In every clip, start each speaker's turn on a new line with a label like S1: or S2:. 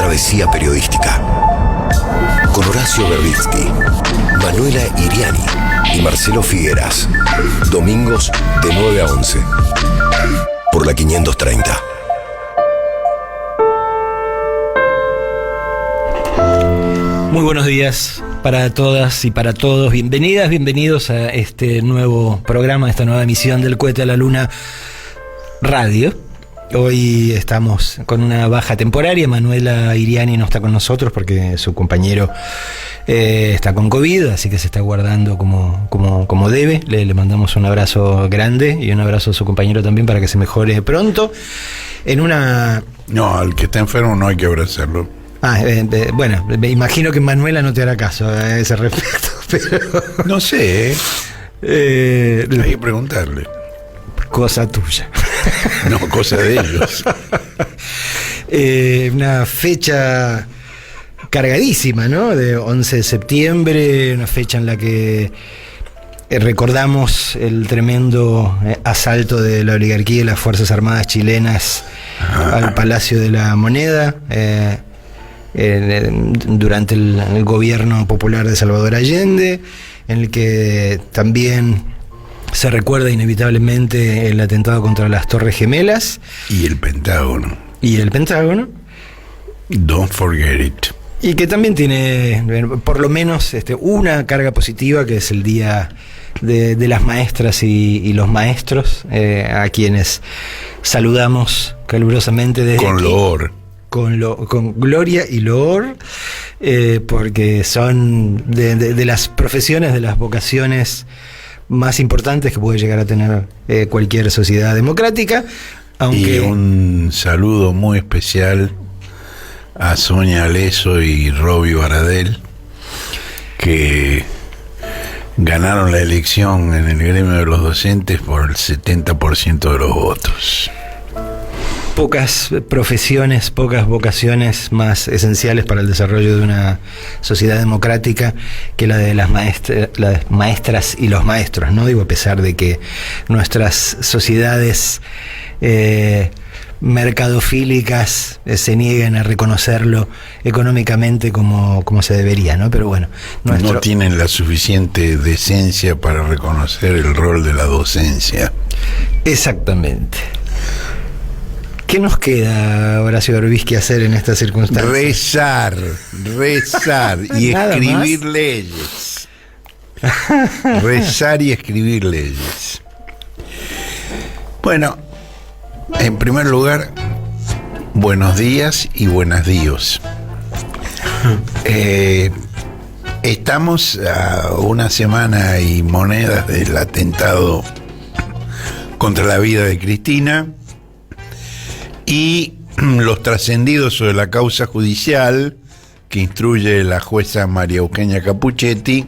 S1: travesía periodística. Con Horacio Verbitsky, Manuela Iriani y Marcelo Figueras. Domingos de 9 a 11. Por la 530.
S2: Muy buenos días para todas y para todos. Bienvenidas, bienvenidos a este nuevo programa, a esta nueva emisión del Cohete a la Luna Radio. Hoy estamos con una baja temporaria. Manuela Iriani no está con nosotros porque su compañero está con COVID, así que se está guardando como debe. Le mandamos un abrazo grande y un abrazo a su compañero también para que se mejore pronto.
S3: No, al que está enfermo no hay que abrazarlo.
S2: Bueno, me imagino que Manuela no te hará caso a ese respecto, pero...
S3: No sé, hay que preguntarle.
S2: Cosa tuya.
S3: No, cosa de ellos.
S2: Una fecha cargadísima, ¿no? De 11 de septiembre, una fecha en la que recordamos el tremendo asalto de la oligarquía y las Fuerzas Armadas chilenas al Palacio de la Moneda, durante el gobierno popular de Salvador Allende, en el que también se recuerda inevitablemente el atentado contra las Torres Gemelas.
S3: Y el Pentágono. Don't forget it.
S2: Y que también tiene, por lo menos, una carga positiva, que es el Día de las Maestras y los Maestros, a quienes saludamos calurosamente desde
S3: con
S2: aquí.
S3: loor.
S2: Con gloria y loor, porque son de las profesiones, de las vocaciones más importantes que puede llegar a tener cualquier sociedad democrática.
S3: Y un saludo muy especial a Sonia Leso y Roby Baradel, que ganaron la elección en el gremio de los docentes por el 70% de los votos.
S2: Pocas profesiones, pocas vocaciones más esenciales para el desarrollo de una sociedad democrática que la de las maestras y los maestros, ¿no? Digo, a pesar de que nuestras sociedades mercadofílicas se niegan a reconocerlo económicamente como se debería, ¿no? Pero bueno,
S3: no tienen la suficiente decencia para reconocer el rol de la docencia.
S2: Exactamente. ¿Qué nos queda, Horacio Verbitsky, hacer en estas circunstancias?
S3: Rezar y escribir leyes. Rezar y escribir leyes. Bueno, en primer lugar, buenos días y buenos días. Estamos a una semana y monedas del atentado contra la vida de Cristina. Y los trascendidos sobre la causa judicial que instruye la jueza María Eugenia Capuchetti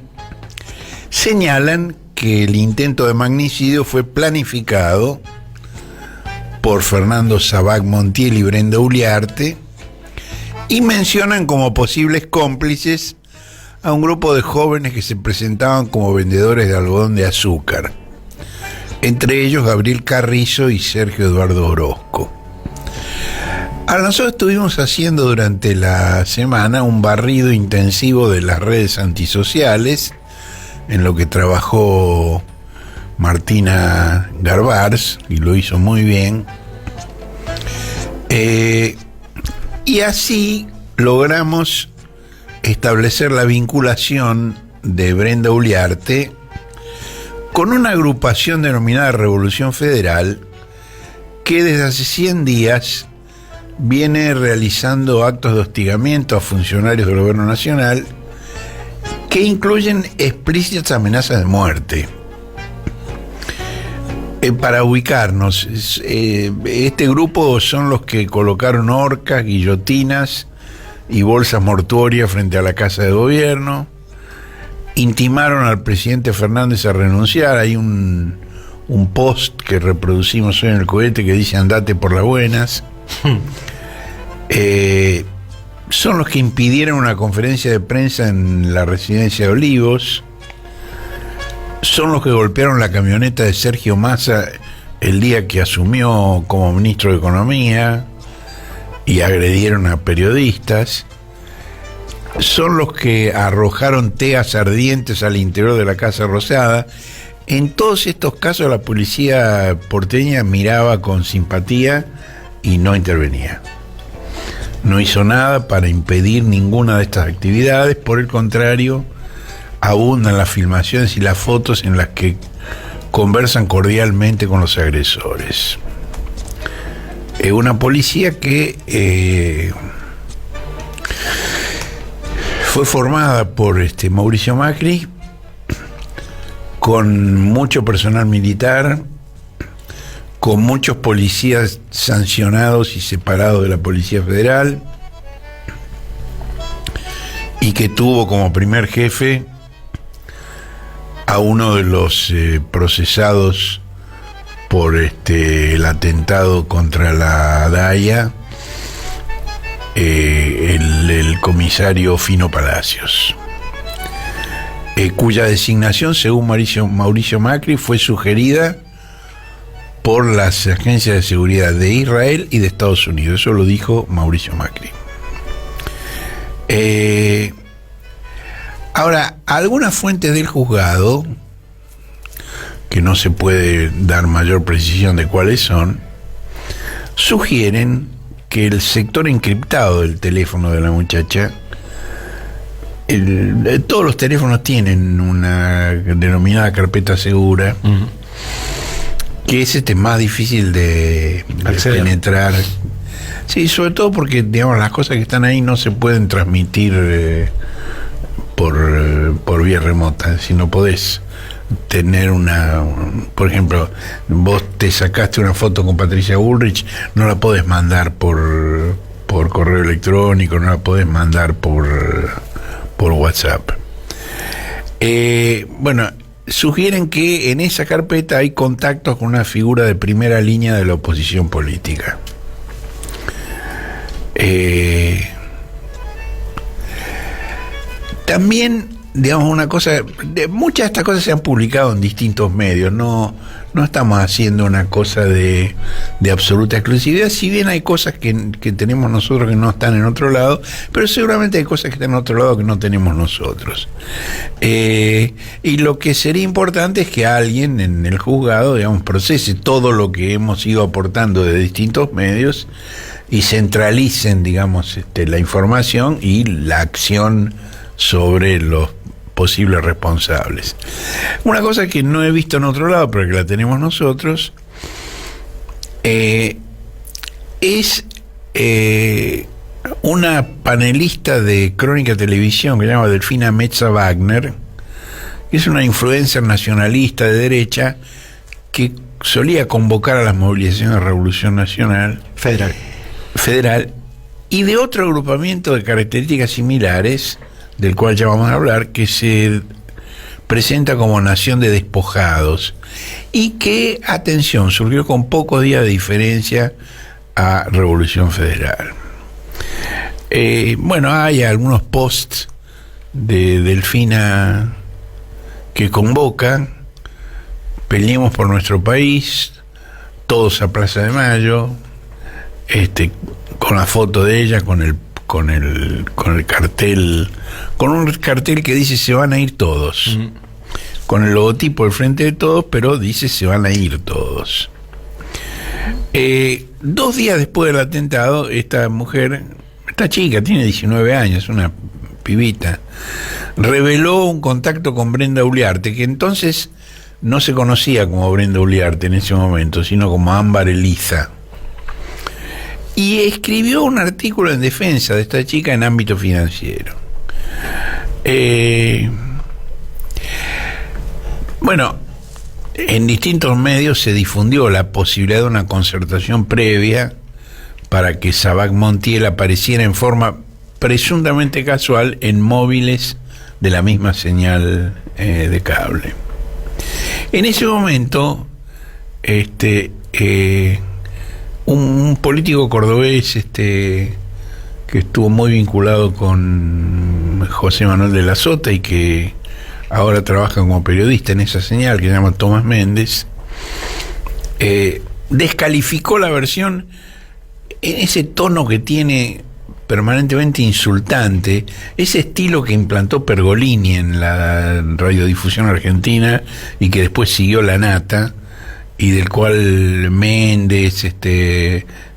S3: señalan que el intento de magnicidio fue planificado por Fernando Sabac Montiel y Brenda Uliarte, y mencionan como posibles cómplices a un grupo de jóvenes que se presentaban como vendedores de algodón de azúcar, entre ellos Gabriel Carrizo y Sergio Eduardo Orozco. Ahora, nosotros estuvimos haciendo durante la semana un barrido intensivo de las redes antisociales, en lo que trabajó Martina Garbars, y lo hizo muy bien. Y así logramos establecer la vinculación de Brenda Uliarte con una agrupación denominada Revolución Federal, que desde hace 100 días viene realizando actos de hostigamiento a funcionarios del gobierno nacional que incluyen explícitas amenazas de muerte. Para ubicarnos, este grupo son los que colocaron horcas, guillotinas y bolsas mortuorias frente a la Casa de Gobierno, intimaron al presidente Fernández a renunciar. Hay un post que reproducimos hoy en el cohete que dice: andate por las buenas. Son los que impidieron una conferencia de prensa en la residencia de Olivos. Son los que golpearon la camioneta de Sergio Massa el día que asumió como ministro de Economía. y agredieron a periodistas, son los que arrojaron teas ardientes al interior de la Casa Rosada. En todos estos casos la policía porteña miraba con simpatía y no intervenía. No hizo nada para impedir ninguna de estas actividades, por el contrario, abundan las filmaciones y las fotos en las que conversan cordialmente con los agresores. Una policía que fue formada por Mauricio Macri, con mucho personal militar, con muchos policías sancionados y separados de la Policía Federal, y que tuvo como primer jefe a uno de los procesados por el atentado contra la DAIA, el comisario Fino Palacios, cuya designación, según Mauricio Macri, fue sugerida por las agencias de seguridad de Israel y de Estados Unidos. Eso lo dijo Mauricio Macri. Ahora, algunas fuentes del juzgado, que no se puede dar mayor precisión de cuáles son, sugieren que el sector encriptado del teléfono de la muchacha, todos los teléfonos tienen una denominada carpeta segura, que es más difícil de penetrar. Sí, sobre todo porque, digamos, las cosas que están ahí no se pueden transmitir por vía remota. Si no podés tener por ejemplo, vos te sacaste una foto con Patricia Bullrich, no la podés mandar por correo electrónico, no la podés mandar por WhatsApp. Bueno, sugieren que en esa carpeta hay contactos con una figura de primera línea de la oposición política. También, digamos, una cosa, muchas de estas cosas se han publicado en distintos medios, no estamos haciendo una cosa de absoluta exclusividad, si bien hay cosas que tenemos nosotros que no están en otro lado, pero seguramente hay cosas que están en otro lado que no tenemos nosotros. Y lo que sería importante es que alguien en el juzgado, digamos, procese todo lo que hemos ido aportando de distintos medios y centralicen, digamos, la información y la acción sobre los posibles responsables. Una cosa que no he visto en otro lado, pero que la tenemos nosotros, es una panelista de Crónica Televisión que se llama Delfina Metza Wagner, que es una influencer nacionalista de derecha que solía convocar a las movilizaciones de Revolución Nacional Federal y de otro agrupamiento de características similares, del cual ya vamos a hablar, que se presenta como Nación de Despojados y que, atención, surgió con pocos días de diferencia a Revolución Federal. Bueno, hay algunos posts de Delfina que convocan: peleemos por nuestro país, todos a Plaza de Mayo, con la foto de ella, con el cartel, con un cartel que dice se van a ir todos, con el logotipo del Frente de Todos, pero dice se van a ir todos. 2 días después del atentado, esta mujer, esta chica, tiene 19 años, una pibita, reveló un contacto con Brenda Uliarte, que entonces no se conocía como Brenda Uliarte en ese momento, sino como Ámbar Eliza. Y escribió un artículo en defensa de esta chica en ámbito financiero. Bueno, en distintos medios se difundió la posibilidad de una concertación previa para que Sabac Montiel apareciera en forma presuntamente casual en móviles de la misma señal de cable. En ese momento, un político cordobés que estuvo muy vinculado con José Manuel de la Sota y que ahora trabaja como periodista en esa señal, que se llama Tomás Méndez, descalificó la versión en ese tono que tiene permanentemente insultante, ese estilo que implantó Pergolini en la radiodifusión argentina y que después siguió La Nata, y del cual Méndez,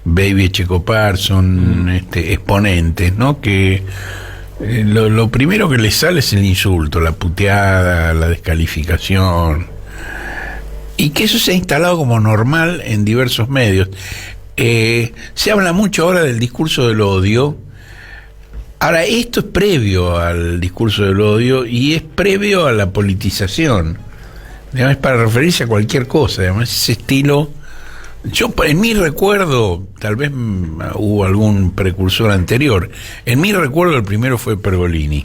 S3: Baby Checo Parson, exponentes, ¿no? Que lo primero que les sale es el insulto, la puteada, la descalificación, y que eso se ha instalado como normal en diversos medios. Se habla mucho ahora del discurso del odio. Ahora, esto es previo al discurso del odio y es previo a la politización. Digamos, es para referirse a cualquier cosa. Además, ese estilo, yo en mi recuerdo, tal vez hubo algún precursor anterior, en mi recuerdo el primero fue Pergolini,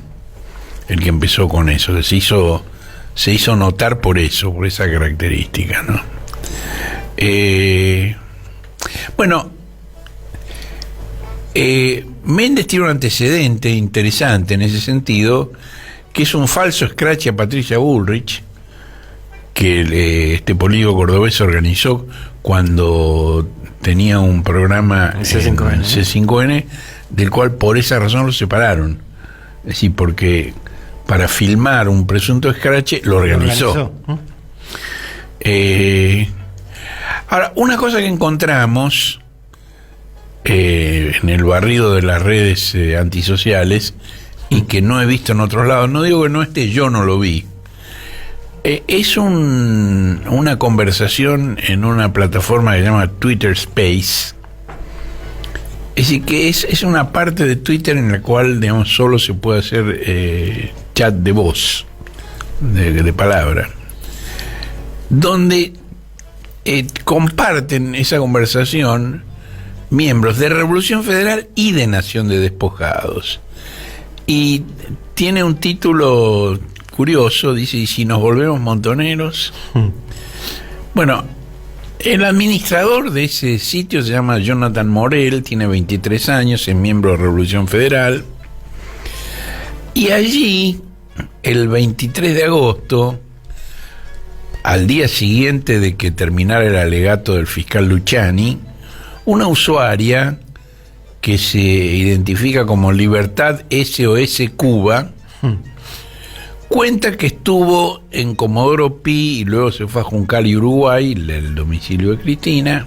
S3: el que empezó con eso, que se hizo notar por eso, por esa característica, ¿no? Bueno, Méndez tiene un antecedente interesante en ese sentido, que es un falso escrache a Patricia Bullrich, que este político cordobés organizó cuando tenía un programa en C5N, del cual por esa razón lo separaron. Es decir, porque para filmar un presunto escrache lo organizó. Ahora, una cosa que encontramos en el barrido de las redes antisociales y que no he visto en otros lados, no digo que no esté, yo no lo vi, es una conversación en una plataforma que se llama Twitter Space. Es decir, que es una parte de Twitter en la cual, digamos, solo se puede hacer chat de voz, de palabra, donde comparten esa conversación miembros de Revolución Federal y de Nación de Despojados. Y tiene un título curioso, dice: ¿y si nos volvemos montoneros? Bueno, el administrador de ese sitio se llama Jonathan Morel, tiene 23 años, es miembro de Revolución Federal, y allí, el 23 de agosto, al día siguiente de que terminara el alegato del fiscal Luciani, una usuaria que se identifica como Libertad SOS Cuba cuenta que estuvo en Comodoro Pi y luego se fue a Juncal y Uruguay, el domicilio de Cristina,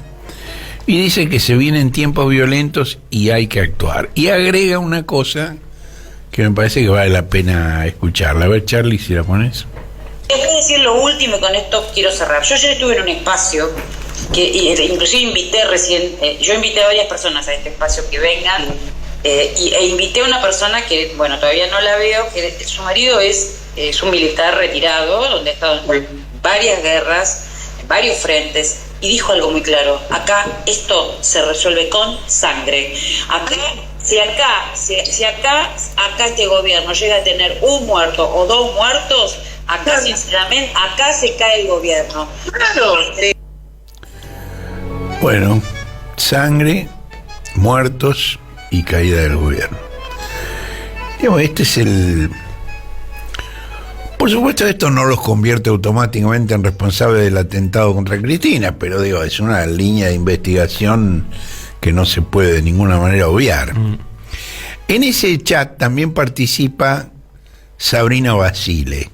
S3: y dice que se vienen tiempos violentos y hay que actuar. Y agrega una cosa que me parece que vale la pena escucharla. A ver, Charlie, si la pones.
S4: Les voy a decir lo último y con esto quiero cerrar. Yo ayer estuve en un espacio que inclusive invité yo invité a varias personas a este espacio que vengan, e invité a una persona que, bueno, todavía no la veo, que su marido es un militar retirado, donde ha estado en varias guerras, en varios frentes, y dijo algo muy claro: acá esto se resuelve con sangre. Si acá este gobierno llega a tener un muerto o dos muertos, acá sinceramente, acá se cae el gobierno. Claro.
S3: Bueno, sangre, muertos y caída del gobierno. Digamos, este es el... Por supuesto, esto no los convierte automáticamente en responsables del atentado contra Cristina, pero digo, es una línea de investigación que no se puede de ninguna manera obviar. En ese chat también participa Sabrina Basile.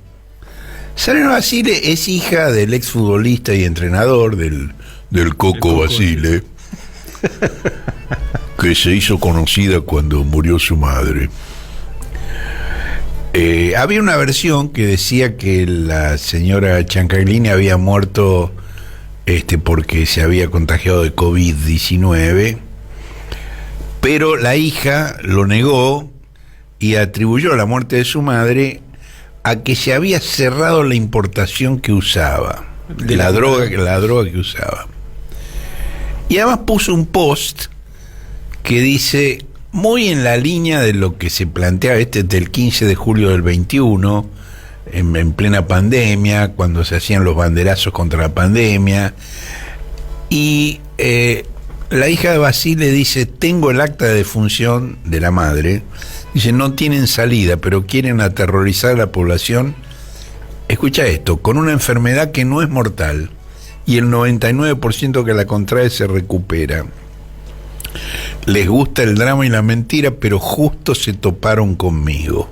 S3: Sabrina Basile es hija del exfutbolista y entrenador del Coco Basile, que se hizo conocida cuando murió su madre. Había una versión que decía que la señora Ciancaglini había muerto porque se había contagiado de COVID-19, pero la hija lo negó y atribuyó la muerte de su madre a que se había cerrado la importación que usaba, de la droga que usaba. Y además puso un post que dice, muy en la línea de lo que se planteaba del 15 de julio del 21, en plena pandemia, cuando se hacían los banderazos contra la pandemia, y la hija de Basile dice: tengo el acta de defunción de la madre, dice, no tienen salida, pero quieren aterrorizar a la población, escucha esto, con una enfermedad que no es mortal, y el 99% que la contrae se recupera. les gusta el drama y la mentira, pero justo se toparon conmigo.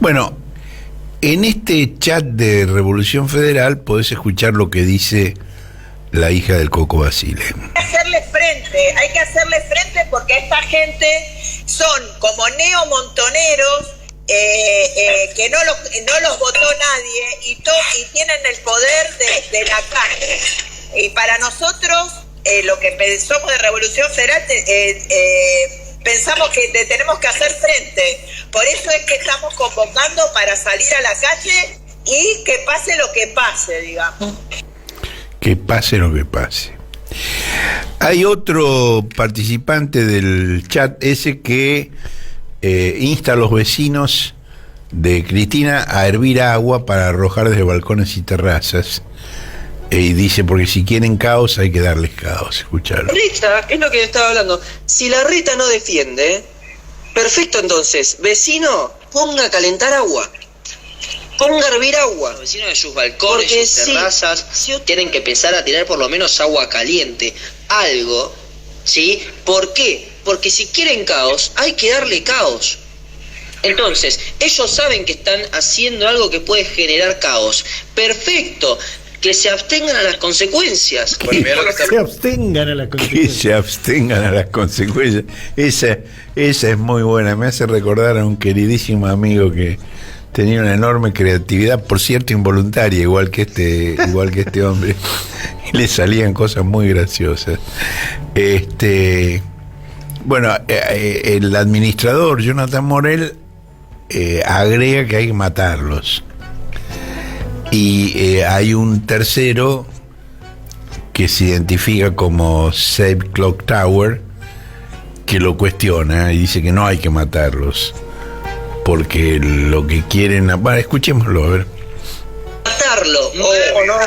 S3: Bueno, en este chat de Revolución Federal podés escuchar lo que dice la hija del Coco Basile.
S5: Hay que hacerle frente porque esta gente son como neomontoneros que no los votó nadie y tienen el poder de la calle. Y para nosotros, lo que pensamos de Revolución Federal, pensamos que tenemos que hacer frente. Por eso es que estamos convocando para salir a la calle y que pase lo que pase, digamos.
S3: Que pase lo que pase. Hay otro participante del chat ese que insta a los vecinos de Cristina a hervir agua para arrojar desde balcones y terrazas. Y dice, porque si quieren caos hay que darles caos. Escuchalo.
S6: Rita, es lo que estaba hablando. Si la Rita no defiende, perfecto, entonces, vecino, ponga a calentar agua. Ponga a hervir agua.
S7: Los vecinos de sus balcones, sus terrazas, tienen que empezar a tirar por lo menos agua caliente. Algo, ¿sí? ¿Por qué? Porque si quieren caos, hay que darle caos. Entonces, ellos saben que están haciendo algo que puede generar caos. Perfecto. Que se abstengan a las consecuencias.
S2: Que se abstengan a las consecuencias.
S3: Que se abstengan a las consecuencias. Esa es muy buena. Me hace recordar a un queridísimo amigo que tenía una enorme creatividad, por cierto involuntaria, igual que este hombre. Y le salían cosas muy graciosas. Bueno, el administrador Jonathan Morel agrega que hay que matarlos. Y hay un tercero que se identifica como Save Clock Tower que lo cuestiona y dice que no hay que matarlos porque lo que quieren... Bueno, escuchémoslo, a ver.
S6: Matarlo.
S8: No,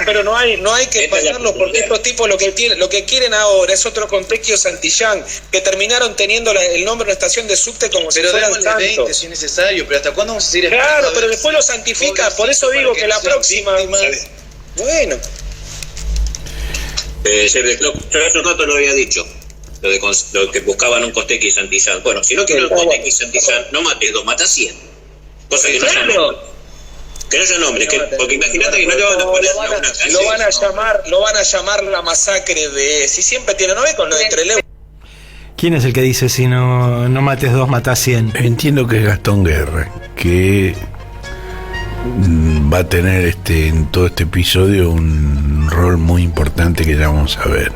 S8: pero no hay que matarlos porque estos tipos lo que quieren ahora es otro contexto Santillán, que terminaron teniendo el nombre de una estación de subte como si fueran santos.
S7: 20 si es necesario, pero ¿hasta cuándo vamos a seguir?
S8: Claro, pero después lo santifica, por eso digo que la próxima... Bueno.
S9: Save the Clock, yo hace un rato lo había dicho, lo que buscaban un Costequi y Santillán. Bueno, si no quieren un Costequi y Santillán, no mates 2, mata 100. Cosa que no haya nombre. Que no haya nombre, porque imagínate que no le van a poner una calle.
S8: Lo van a llamar la masacre de... Si siempre tiene, ¿no ve? Con lo de Trelew.
S2: ¿Quién es el que dice si no mates 2, matás 100?
S3: Entiendo que es Gastón Guerra, que va a tener en todo este episodio un rol muy importante que ya vamos a ver.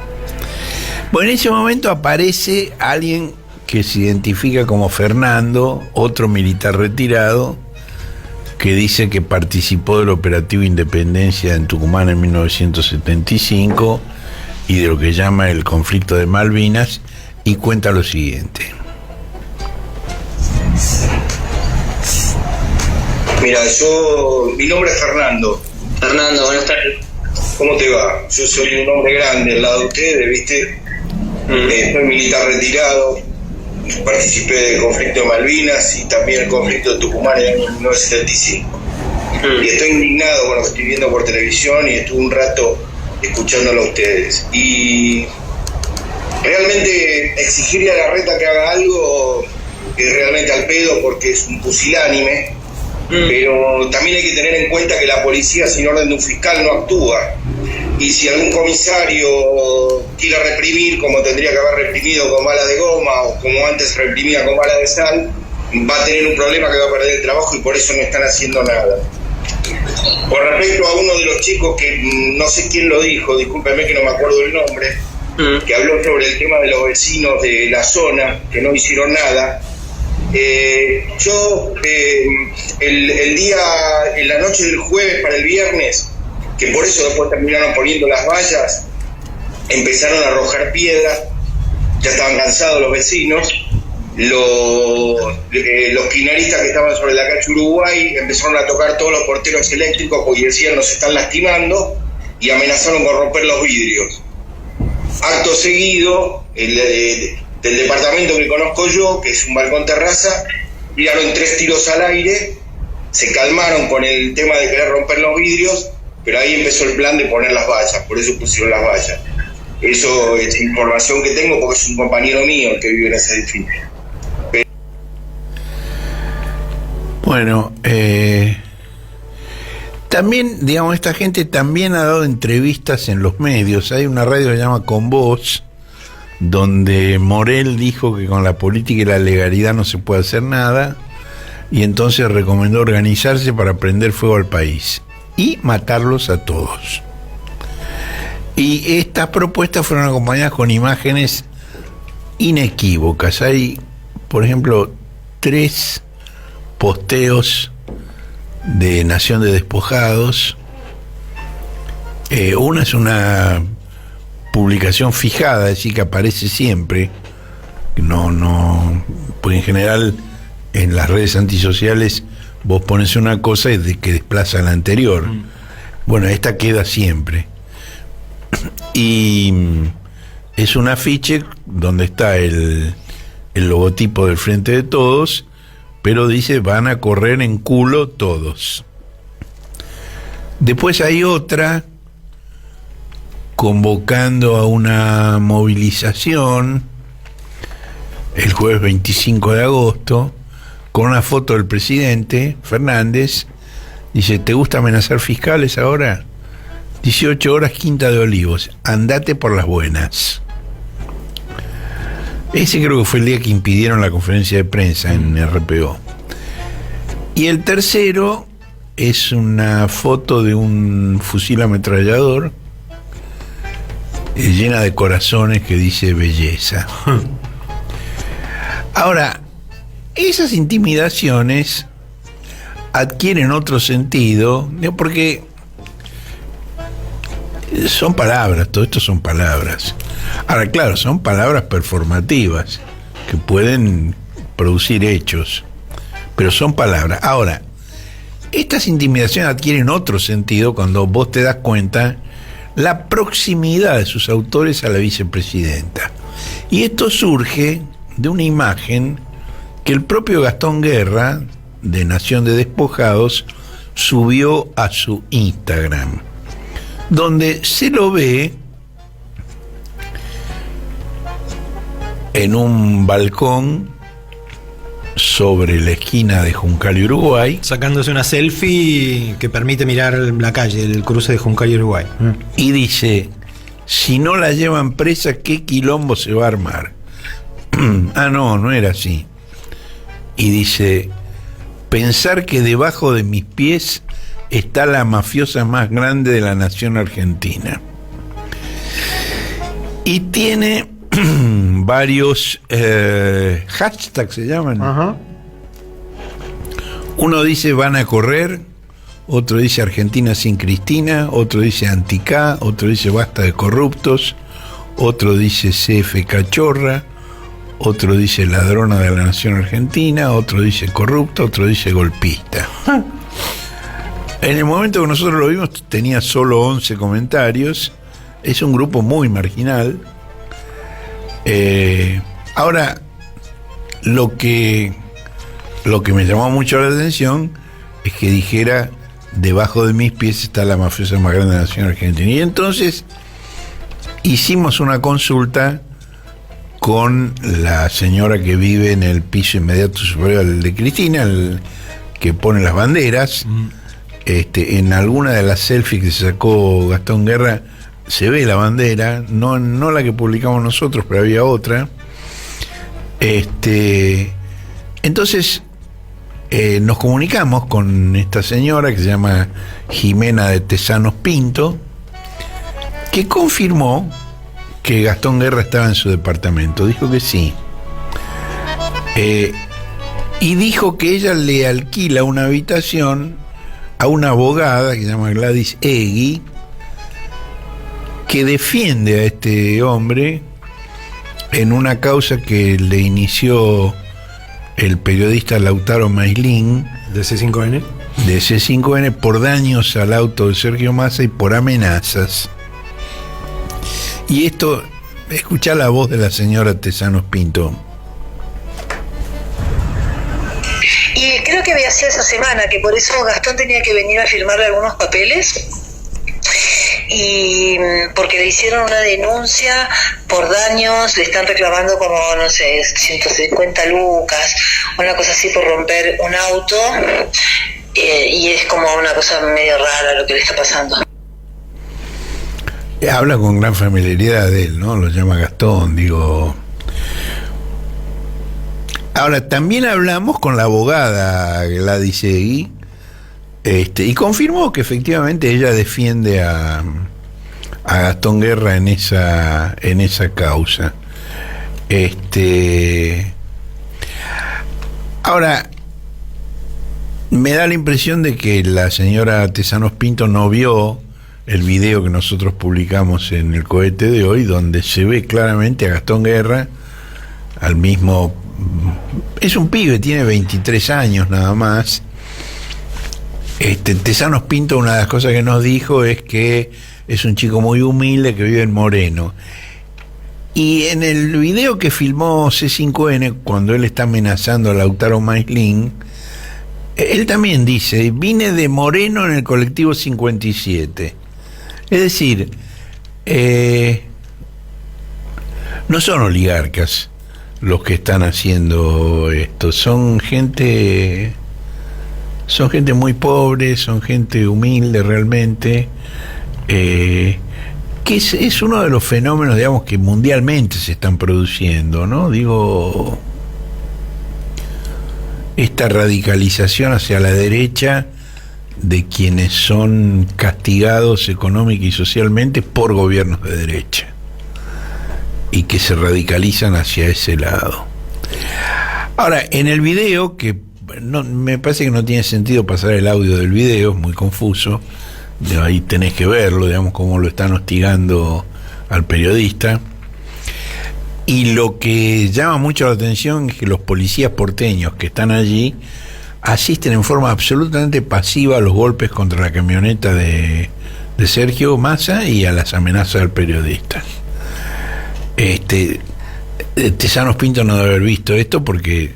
S3: Bueno, en ese momento aparece alguien que se identifica como Fernando, otro militar retirado, que dice que participó del operativo Independencia en Tucumán en 1975 y de lo que llama el conflicto de Malvinas, y cuenta lo siguiente.
S10: Mira, mi nombre es Fernando.
S6: Fernando, buenas tardes.
S10: ¿Cómo te va? Yo soy un hombre grande al lado de ustedes, ¿viste? Soy militar retirado, participé del conflicto de Malvinas y también el conflicto de Tucumán en el año 1975. Y estoy indignado con lo que estoy viendo por televisión y estuve un rato escuchándolo a ustedes. Y realmente exigirle a Larreta que haga algo es realmente al pedo porque es un pusilánime, pero también hay que tener en cuenta que la policía sin orden de un fiscal no actúa. Y si algún comisario quiere reprimir como tendría que haber reprimido con bala de goma o como antes reprimía con bala de sal, va a tener un problema que va a perder el trabajo y por eso no están haciendo nada. Con respecto a uno de los chicos que no sé quién lo dijo, discúlpeme que no me acuerdo el nombre, que habló sobre el tema de los vecinos de la zona que no hicieron nada. Yo en la noche del jueves para el viernes, que por eso después terminaron poniendo las vallas, empezaron a arrojar piedras, ya estaban cansados los vecinos, los kirchneristas que estaban sobre la calle Uruguay empezaron a tocar todos los porteros eléctricos porque decían nos están lastimando y amenazaron con romper los vidrios. Acto seguido, del departamento que conozco yo, que es un balcón terraza, tiraron 3 tiros al aire, se calmaron con el tema de querer romper los vidrios, pero ahí empezó el plan de poner las vallas, por eso pusieron las vallas. Eso es información que tengo porque es un compañero mío el que vive en ese edificio.
S3: Bueno, también, digamos, esta gente también ha dado entrevistas en los medios. Hay una radio que se llama Con Voz, donde Morel dijo que con la política y la legalidad no se puede hacer nada, y entonces recomendó organizarse para prender fuego al país y matarlos a todos. Y estas propuestas fueron acompañadas con imágenes inequívocas. Hay, por ejemplo, 3 posteos de Nación de Despojados. Una es una publicación fijada, es decir, que aparece siempre. No, porque en general en las redes antisociales vos pones una cosa y que desplaza a la anterior. Bueno, esta queda siempre. Y es un afiche donde está el logotipo del Frente de Todos, pero dice: van a correr en culo todos. Después hay otra convocando a una movilización el jueves 25 de agosto con una foto del presidente Fernández. Dice: ¿te gusta amenazar fiscales ahora? 18 horas, Quinta de Olivos, andate por las buenas. Ese creo que fue el día que impidieron la conferencia de prensa en RPO. Y el tercero es una foto de un fusil ametrallador llena de corazones que dice belleza. Ahora, esas intimidaciones adquieren otro sentido, porque son palabras, todo esto son palabras. Ahora, claro, son palabras performativas que pueden producir hechos, pero son palabras. Ahora, estas intimidaciones adquieren otro sentido cuando vos te das cuenta la proximidad de sus autores a la vicepresidenta. Y esto surge de una imagen que el propio Gastón Guerra, de Nación de Despojados, subió a su Instagram, donde se lo ve en un balcón sobre la esquina de Juncal y Uruguay,
S2: sacándose una selfie que permite mirar la calle, el cruce de Juncal y Uruguay.
S3: Y dice: si no la llevan presa, ¿qué quilombo se va a armar? No era así. Y dice: pensar que debajo de mis pies está la mafiosa más grande de la nación argentina. Y tiene varios hashtags, se llaman. Ajá. Uno dice: van a correr, otro dice: Argentina sin Cristina, otro dice: anti-K, otro dice: basta de corruptos, otro dice: CF cachorra, otro dice: ladrona de la nación argentina, otro dice: corrupto, otro dice: golpista. En el momento que nosotros lo vimos tenía solo 11 comentarios. Es un grupo muy marginal. Ahora, lo que me llamó mucho la atención es que dijera: debajo de mis pies está la mafiosa más grande de la nación argentina. Y entonces hicimos una consulta con la señora que vive en el piso inmediato superior al de Cristina, el que pone las banderas. En alguna de las selfies que se sacó Gastón Guerra se ve la bandera, no la que publicamos nosotros, pero había otra. Entonces nos comunicamos con esta señora que se llama Jimena de Tesanos Pinto, que confirmó que Gastón Guerra estaba en su departamento. Dijo que sí. Y dijo que ella le alquila una habitación a una abogada que se llama Gladys Egui, que defiende a este hombre en una causa que le inició el periodista Lautaro Maislin
S2: de C5N.
S3: De C5N por daños al auto de Sergio Massa y por amenazas. Y esto, escuchá la voz de la señora Tesanos Pinto.
S11: Y creo que había sido esa semana, que por eso Gastón tenía que venir a firmarle algunos papeles. y porque le hicieron una denuncia por daños, le están reclamando como, no sé, 150 lucas, una cosa así por romper un auto, y es como una cosa medio rara lo que le está pasando.
S3: Habla con gran familiaridad de él, ¿no? Lo llama Gastón, digo. Ahora, también hablamos con la abogada Gladys Egui, y confirmó que efectivamente ella defiende a Gastón Guerra en esa causa. Ahora, me da la impresión de que la señora Tesanos Pinto no vio el video que nosotros publicamos en el cohete de hoy, donde se ve claramente a Gastón Guerra, al mismo... Es un pibe, tiene 23 años nada más. Tesanos Pinto, una de las cosas que nos dijo es que es un chico muy humilde que vive en Moreno. Y en el video que filmó C5N, cuando él está amenazando a Lautaro Maislin, él también dice: vine de Moreno en el colectivo 57. Es decir, no son oligarcas los que están haciendo esto, son gente muy pobre, son gente humilde realmente, que es uno de los fenómenos, digamos, que mundialmente se están produciendo, ¿no? Digo, esta radicalización hacia la derecha de quienes son castigados económica y socialmente por gobiernos de derecha y que se radicalizan hacia ese lado. Ahora, en el video, que no, me parece que no tiene sentido pasar el audio del video, es muy confuso, ahí tenés que verlo, digamos, cómo lo están hostigando al periodista. Y lo que llama mucho la atención es que los policías porteños que están allí asisten en forma absolutamente pasiva a los golpes contra la camioneta de Sergio Massa y a las amenazas al periodista. Tesanos Pinto no debe haber visto esto, porque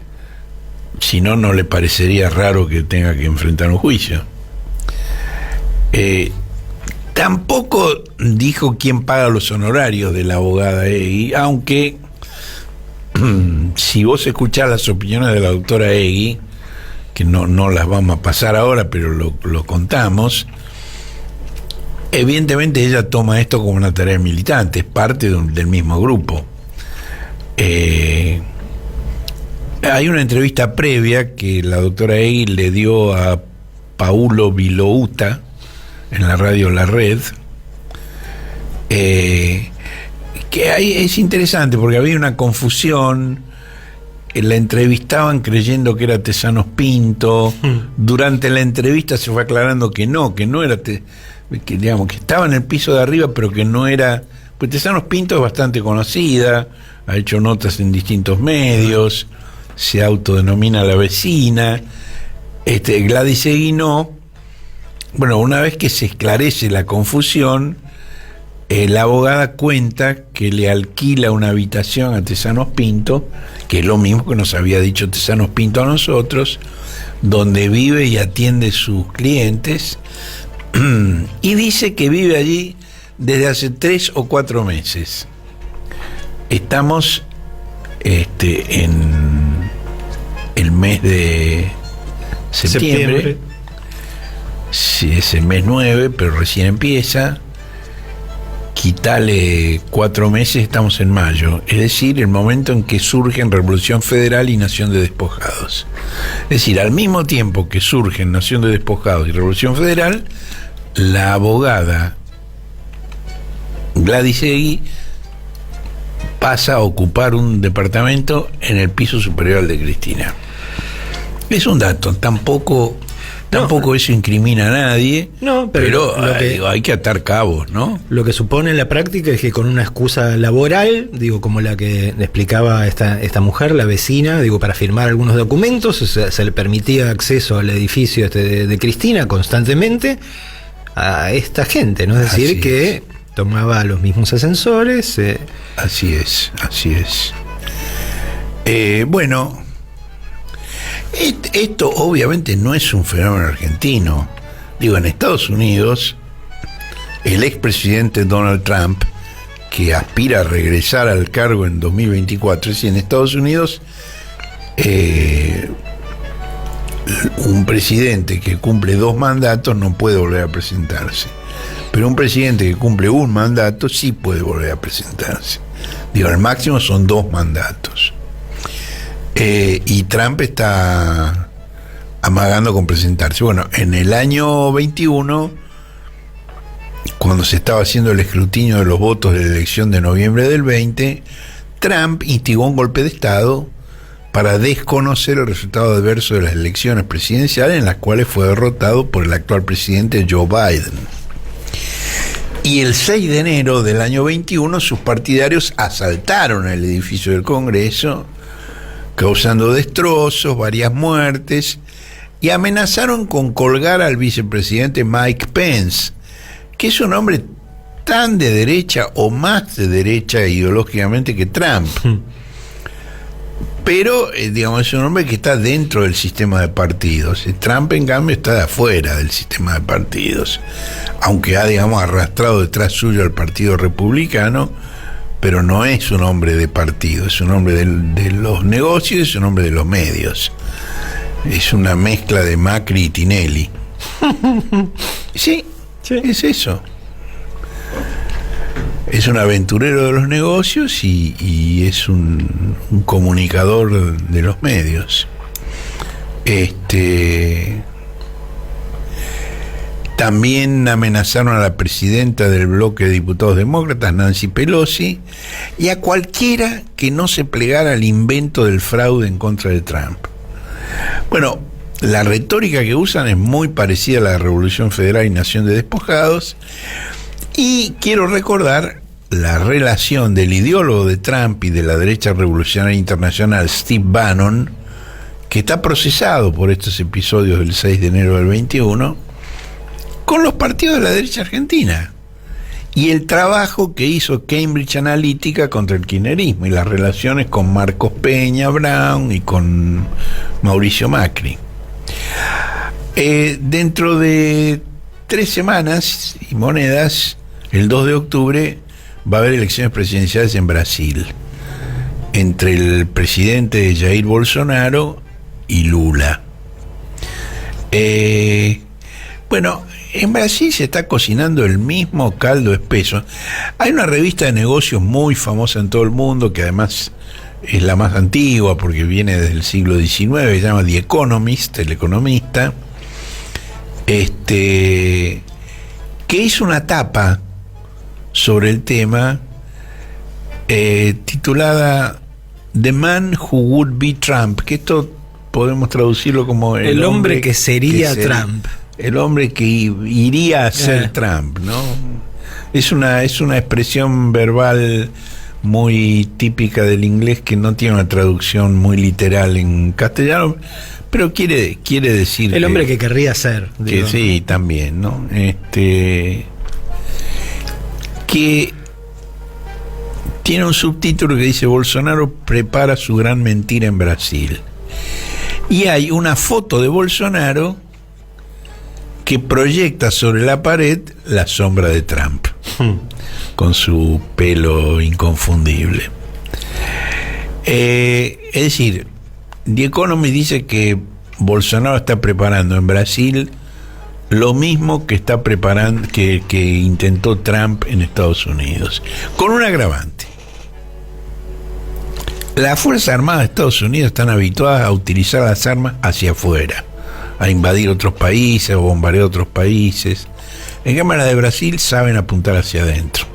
S3: si no, no le parecería raro que tenga que enfrentar un juicio. Tampoco dijo quién paga los honorarios de la abogada Egui, aunque si vos escuchás las opiniones de la doctora Egui, que no las vamos a pasar ahora, pero lo contamos, evidentemente ella toma esto como una tarea militante, es parte del mismo grupo. Hay una entrevista previa que la doctora Egui le dio a Paulo Vilouta en la radio La Red, que ahí es interesante porque había una confusión. La entrevistaban creyendo que era Tesanos Pinto. Durante la entrevista se fue aclarando que no era que digamos que estaba en el piso de arriba, pero que no era, pues Tesanos Pinto es bastante conocida, ha hecho notas en distintos medios, se autodenomina la vecina. Gladys Egui no. Bueno, una vez que se esclarece la confusión, la abogada cuenta que le alquila una habitación a Tesanos Pinto, que es lo mismo que nos había dicho Tesanos Pinto a nosotros, donde vive y atiende sus clientes, y dice que vive allí desde hace 3 o 4 meses. Estamos en el mes de septiembre. Sí, es el mes 9, pero recién empieza. Quitale 4 meses, estamos en mayo, es decir, el momento en que surgen Revolución Federal y Nación de Despojados. Es decir, al mismo tiempo que surgen Nación de Despojados y Revolución Federal, la abogada Gladys Egui pasa a ocupar un departamento en el piso superior de Cristina. Es un dato, tampoco eso incrimina a nadie, pero hay que atar cabos, ¿no?
S2: Lo que supone en la práctica es que con una excusa laboral, como la que le explicaba esta mujer, la vecina, para firmar algunos documentos, se le permitía acceso al edificio de Cristina constantemente a esta gente, ¿no? Es decir, que tomaba los mismos ascensores.
S3: Así es. Bueno, esto obviamente no es un fenómeno argentino. En Estados Unidos el expresidente Donald Trump, que aspira a regresar al cargo en 2024, si en Estados Unidos un presidente que cumple 2 mandatos no puede volver a presentarse, pero un presidente que cumple un mandato sí puede volver a presentarse. Digo, el máximo son 2 mandatos. Y Trump está amagando con presentarse. Bueno, en el año 21, cuando se estaba haciendo el escrutinio de los votos de la elección de noviembre del 20, Trump instigó un golpe de Estado para desconocer el resultado adverso de las elecciones presidenciales, en las cuales fue derrotado por el actual presidente Joe Biden. Y el 6 de enero del año 21, sus partidarios asaltaron el edificio del Congreso, causando destrozos, varias muertes, y amenazaron con colgar al vicepresidente Mike Pence, que es un hombre tan de derecha o más de derecha ideológicamente que Trump. Pero, digamos, es un hombre que está dentro del sistema de partidos. Trump, en cambio, está de afuera del sistema de partidos. Aunque ha, digamos, arrastrado detrás suyo al Partido Republicano, pero no es un hombre de partido, es un hombre de los negocios, es un hombre de los medios. Es una mezcla de Macri y Tinelli. Sí, es eso. Es un aventurero de los negocios y es un comunicador de los medios. También amenazaron a la presidenta del bloque de diputados demócratas, Nancy Pelosi, y a cualquiera que no se plegara al invento del fraude en contra de Trump. Bueno, la retórica que usan es muy parecida a la de Revolución Federal y Nación de Despojados, y quiero recordar la relación del ideólogo de Trump y de la derecha revolucionaria internacional, Steve Bannon, que está procesado por estos episodios del 6 de enero del 21, con los partidos de la derecha argentina, y el trabajo que hizo Cambridge Analytica contra el kirchnerismo y las relaciones con Marcos Peña Brown y con Mauricio Macri. Dentro de 3 semanas y monedas, el 2 de octubre, va a haber elecciones presidenciales en Brasil, entre el presidente Jair Bolsonaro y Lula. Bueno, en Brasil se está cocinando el mismo caldo espeso. Hay una revista de negocios muy famosa en todo el mundo, que además es la más antigua porque viene desde el siglo XIX, se llama The Economist, el economista, que hizo una tapa sobre el tema titulada The Man Who Would Be Trump, que esto podemos traducirlo como el hombre que sería Trump. El hombre que iría a ser Trump, ¿no? Es una expresión verbal muy típica del inglés que no tiene una traducción muy literal en castellano, pero quiere decir
S2: el hombre que querría ser.
S3: Que sí, también, ¿no? Que tiene un subtítulo que dice: Bolsonaro prepara su gran mentira en Brasil. Y hay una foto de Bolsonaro que proyecta sobre la pared la sombra de Trump, con su pelo inconfundible. Es decir, The Economist dice que Bolsonaro está preparando en Brasil lo mismo que está preparando que intentó Trump en Estados Unidos, con un agravante. Las Fuerzas Armadas de Estados Unidos están habituadas a utilizar las armas hacia afuera, a invadir otros países o bombardear otros países. En cambio, las de Brasil saben apuntar hacia adentro.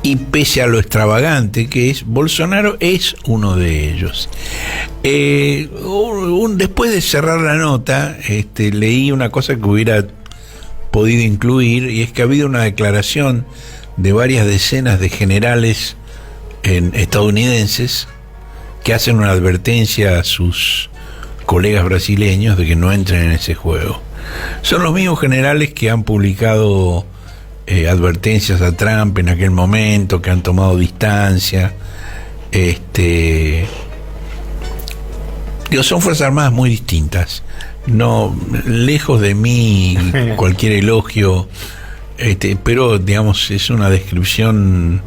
S3: Y pese a lo extravagante que es, Bolsonaro es uno de ellos. Después de cerrar la nota, leí una cosa que hubiera podido incluir, y es que ha habido una declaración de varias decenas de generales estadounidenses que hacen una advertencia a sus colegas brasileños de que no entren en ese juego. Son los mismos generales que han publicado advertencias a Trump en aquel momento, que han tomado distancia. Es Son Fuerzas Armadas muy distintas. No, lejos de mí cualquier elogio, pero digamos es una descripción,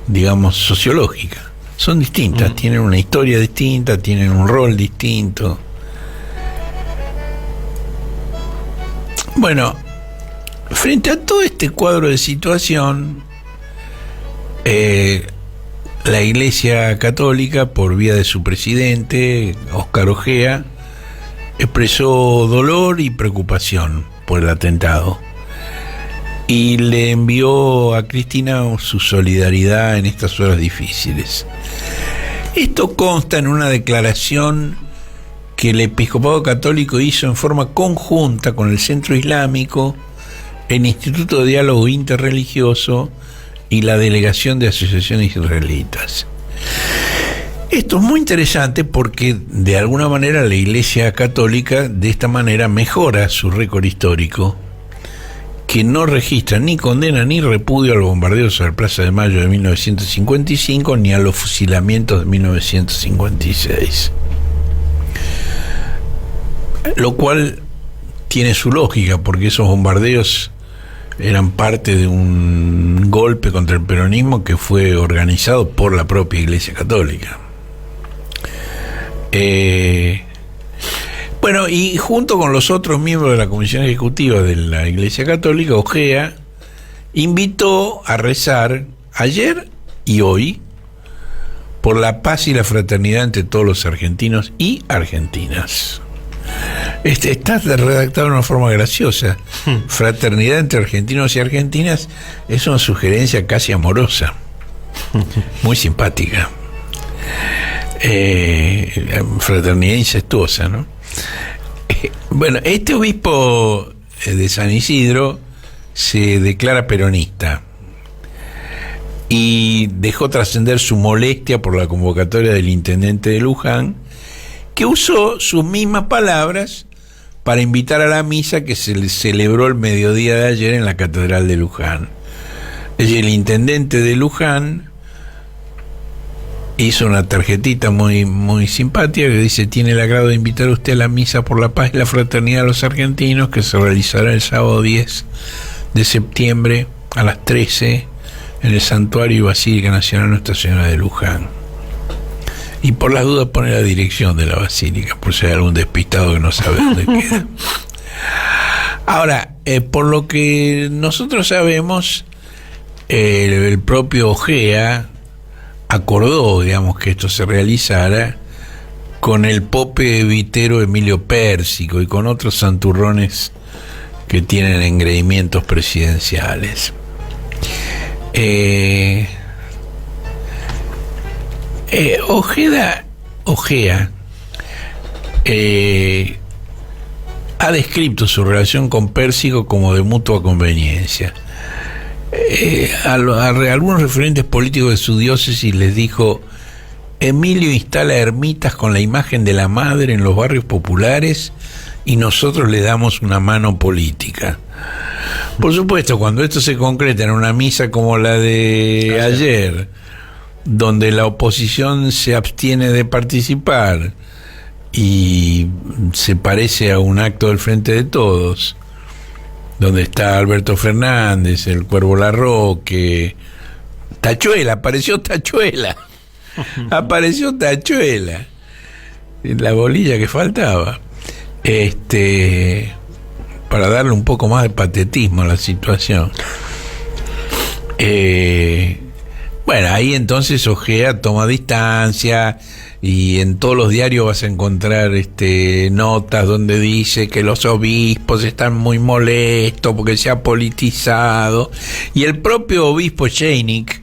S3: digamos, sociológica. Son distintas, tienen una historia distinta, tienen un rol distinto. Bueno, frente a todo este cuadro de situación, la Iglesia Católica, por vía de su presidente, Óscar Ojea, expresó dolor y preocupación por el atentado y le envió a Cristina su solidaridad en estas horas difíciles. Esto consta en una declaración que el Episcopado Católico hizo en forma conjunta con el Centro Islámico, el Instituto de Diálogo Interreligioso y la Delegación de Asociaciones Israelitas. Esto es muy interesante porque de alguna manera la Iglesia Católica de esta manera mejora su récord histórico, que no registra ni condena ni repudio a los bombardeos sobre la Plaza de Mayo de 1955 ni a los fusilamientos de 1956. Lo cual tiene su lógica, porque esos bombardeos eran parte de un golpe contra el peronismo que fue organizado por la propia Iglesia Católica. Bueno, y junto con los otros miembros de la Comisión Ejecutiva de la Iglesia Católica, Ojea invitó a rezar ayer y hoy por la paz y la fraternidad entre todos los argentinos y argentinas. Está redactado de una forma graciosa. Fraternidad entre argentinos y argentinas es una sugerencia casi amorosa, muy simpática. Fraternidad incestuosa, ¿no? Bueno, este obispo de San Isidro se declara peronista y dejó trascender su molestia por la convocatoria del intendente de Luján, que usó sus mismas palabras para invitar a la misa que se celebró el mediodía de ayer en la Catedral de Luján. El intendente de Luján hizo una tarjetita muy, muy simpática que dice: tiene el agrado de invitar a usted a la misa por la paz y la fraternidad de los argentinos, que se realizará el sábado 10 de septiembre a las 13 en el Santuario y Basílica Nacional Nuestra Señora de Luján. Y por las dudas pone la dirección de la basílica, por si hay algún despistado que no sabe dónde queda. Ahora, por lo que nosotros sabemos, el propio Ojea acordó, digamos, que esto se realizara con el pope vitero Emilio Pérsico y con otros santurrones que tienen engreimientos presidenciales. Ojea ha descrito su relación con Pérsico como de mutua conveniencia. A algunos referentes políticos de su diócesis les dijo: Emilio instala ermitas con la imagen de la madre en los barrios populares y nosotros le damos una mano política. Por supuesto, cuando esto se concreta en una misa como la de ayer, donde la oposición se abstiene de participar y se parece a un acto del Frente de Todos, donde está Alberto Fernández, el Cuervo Larroque, Tachuela, apareció Tachuela, la bolilla que faltaba, para darle un poco más de patetismo a la situación. Bueno, ahí entonces Ojea toma distancia y en todos los diarios vas a encontrar notas donde dice que los obispos están muy molestos porque se ha politizado, y el propio obispo Cheynik,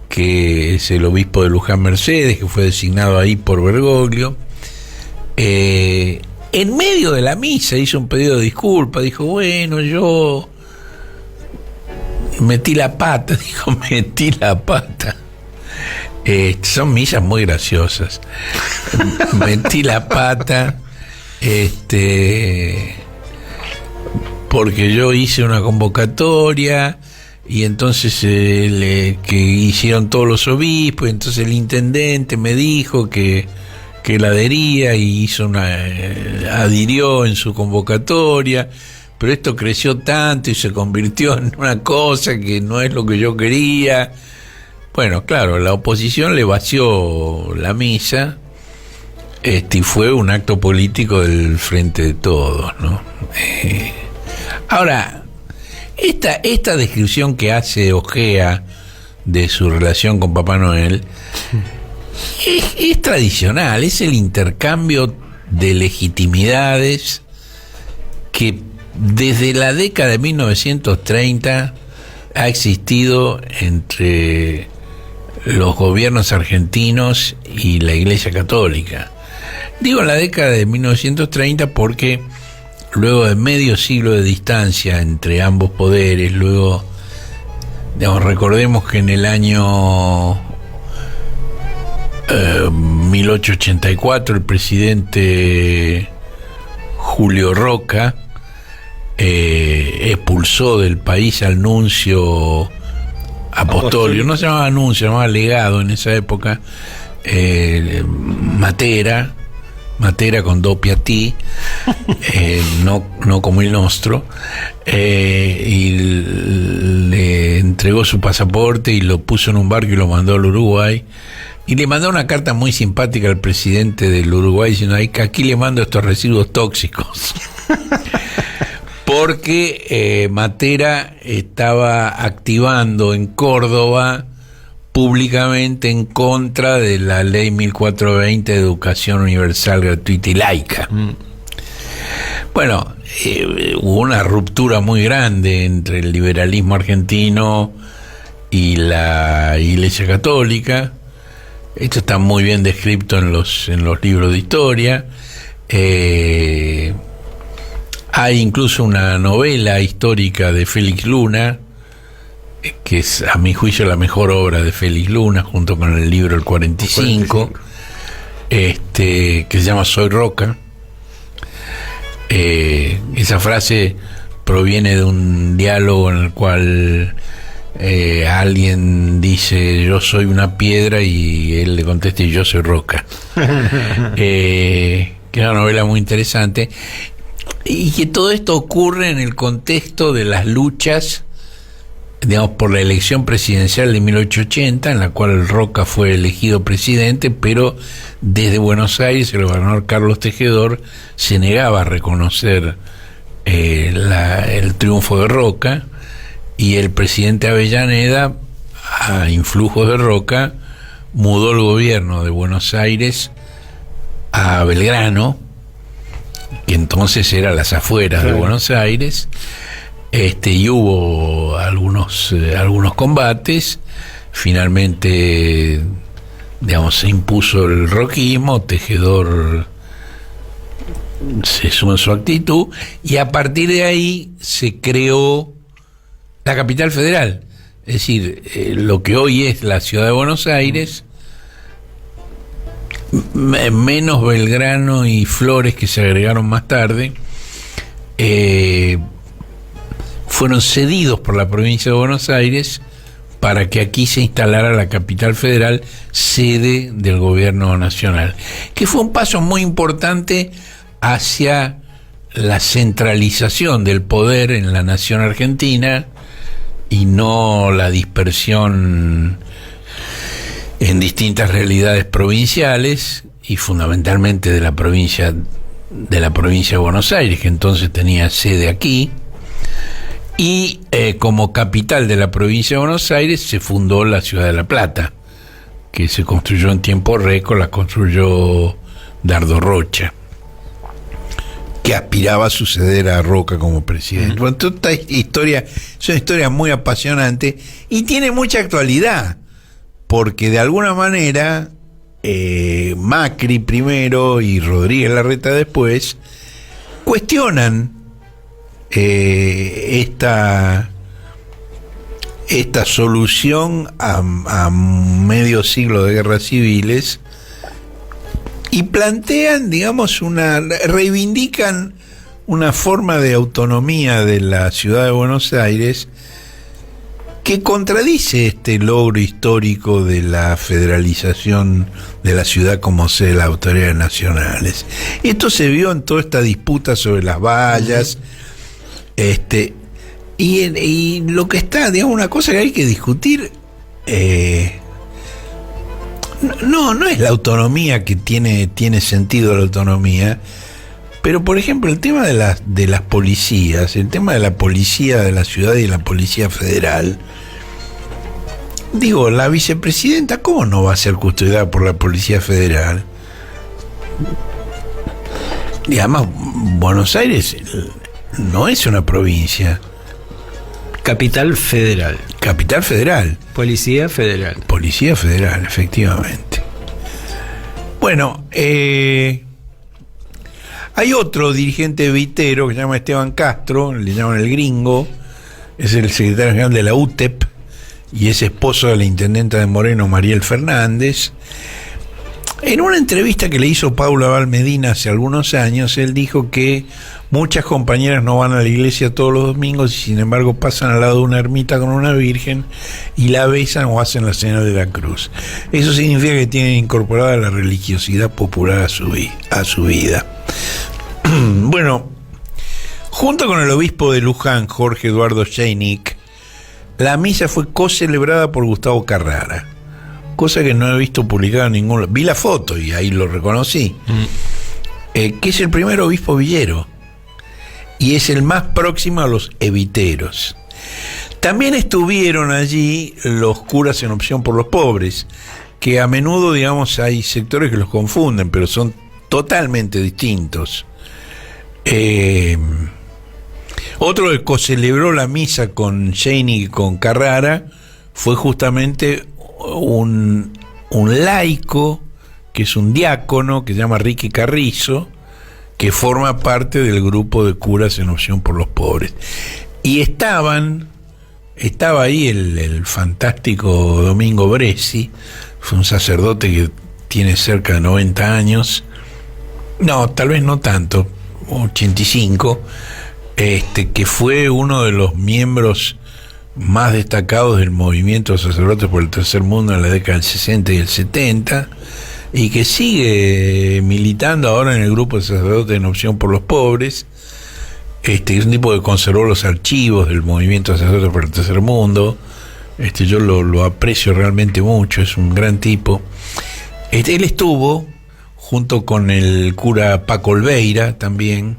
S3: que es el obispo de Luján Mercedes, que fue designado ahí por Bergoglio, en medio de la misa hizo un pedido de disculpas, dijo: bueno, yo metí la pata. Son misas muy graciosas. Metí la pata, porque yo hice una convocatoria y entonces que hicieron todos los obispos, y entonces el intendente me dijo que
S12: que él adhería y adhirió en su convocatoria, pero esto creció tanto y se convirtió en una cosa que no es lo que yo quería. Bueno, claro, la oposición le vació la misa, y fue un acto político del Frente de Todos, ¿no? Ahora, esta descripción que hace Ojea de su relación con Papá Noel es tradicional, es el intercambio de legitimidades que desde la década de 1930 ha existido entre los gobiernos argentinos y la Iglesia Católica. Digo en la década de 1930 porque luego de medio siglo de distancia entre ambos poderes, luego, digamos, recordemos que en el año 1884 el presidente Julio Roca expulsó del país al nuncio apostólico, no se llamaba nuncio, se llamaba legado en esa época, Matera con doppia T, no como el nostro, y le entregó su pasaporte y lo puso en un barco y lo mandó al Uruguay. Y le mandó una carta muy simpática al presidente del Uruguay diciendo: aquí le mando estos residuos tóxicos. Porque Matera estaba activando en Córdoba públicamente en contra de la ley 1420 de educación universal, gratuita y laica. Bueno, hubo una ruptura muy grande entre el liberalismo argentino y la Iglesia Católica. Esto está muy bien descrito en los libros de historia. Hay incluso una novela histórica de Félix Luna, que es a mi juicio la mejor obra de Félix Luna, junto con el libro El 45, que se llama Soy Roca. Esa frase proviene de un diálogo en el cual alguien dice: yo soy una piedra, y él le contesta: y yo soy roca. Que es una novela muy interesante, y que todo esto ocurre en el contexto de las luchas, digamos, por la elección presidencial de 1880, en la cual Roca fue elegido presidente, pero desde Buenos Aires el gobernador Carlos Tejedor se negaba a reconocer el triunfo de Roca, y el presidente Avellaneda, a influjos de Roca, mudó el gobierno de Buenos Aires a Belgrano, que entonces era las afueras de Buenos Aires, y hubo algunos combates. Finalmente, digamos, se impuso el roquismo, Tejedor se sumó en su actitud, y a partir de ahí se creó la capital federal, es decir, lo que hoy es la ciudad de Buenos Aires, menos Belgrano y Flores, que se agregaron más tarde, fueron cedidos por la provincia de Buenos Aires para que aquí se instalara la capital federal, sede del gobierno nacional, que fue un paso muy importante hacia la centralización del poder en la nación argentina y no la dispersión en distintas realidades provinciales, y fundamentalmente de la provincia de Buenos Aires, que entonces tenía sede aquí. Y como capital de la provincia de Buenos Aires se fundó la ciudad de La Plata, que se construyó en tiempo récord, la construyó Dardo Rocha, que aspiraba a suceder a Roca como presidente. Bueno, toda esta historia es una historia muy apasionante y tiene mucha actualidad, porque de alguna manera Macri primero y Rodríguez Larreta después cuestionan esta solución a medio siglo de guerras civiles, y plantean, digamos, reivindican una forma de autonomía de la ciudad de Buenos Aires
S3: que contradice este logro histórico de la federalización de la ciudad como sede de las autoridades nacionales. Esto se vio en toda esta disputa sobre las vallas, y lo que está, digamos, una cosa que hay que discutir, no es la autonomía, que tiene sentido la autonomía, pero por ejemplo el tema de las policías, el tema de la policía de la ciudad y la policía federal. Digo, la vicepresidenta, ¿cómo no va a ser custodiada por la Policía Federal? Y además, Buenos Aires no es una provincia.
S2: Capital federal.
S3: Capital federal.
S2: Policía federal.
S3: Policía federal, efectivamente. Bueno, hay otro dirigente evitero que se llama Esteban Castro, le llaman el gringo, es el secretario general de la UTEP, y es esposo de la intendenta de Moreno, Mariel Fernández. En una entrevista que le hizo Paula Valmedina hace algunos años, él dijo que muchas compañeras no van a la iglesia todos los domingos y sin embargo pasan al lado de una ermita con una virgen y la besan o hacen la señal de la cruz. Eso significa que tienen incorporada la religiosidad popular a su vida. Bueno, junto con el obispo de Luján, Jorge Eduardo Scheinick, la misa fue co-celebrada por Gustavo Carrara, cosa que no he visto publicada en ningún... Vi la foto y ahí lo reconocí. Que es el primer obispo villero y es el más próximo a los eviteros. También estuvieron allí los curas en opción por los pobres, que a menudo, digamos, hay sectores que los confunden, pero son totalmente distintos. Otro que co-celebró la misa con Scheinick y con Carrara fue justamente un laico, que es un diácono, que se llama Ricky Carrizo, que forma parte del grupo de curas en opción por los pobres. Y estaba ahí el fantástico Domingo Bresi, fue un sacerdote que tiene cerca de 90 años, no, tal vez no tanto, 85, que fue uno de los miembros más destacados del movimiento de sacerdotes por el tercer mundo en la década del 60 y el 70, y que sigue militando ahora en el grupo de sacerdotes en opción por los pobres. Es un tipo que conservó los archivos del movimiento de sacerdotes por el tercer mundo. Yo lo aprecio realmente mucho, es un gran tipo. Él estuvo junto con el cura Paco Olveira también,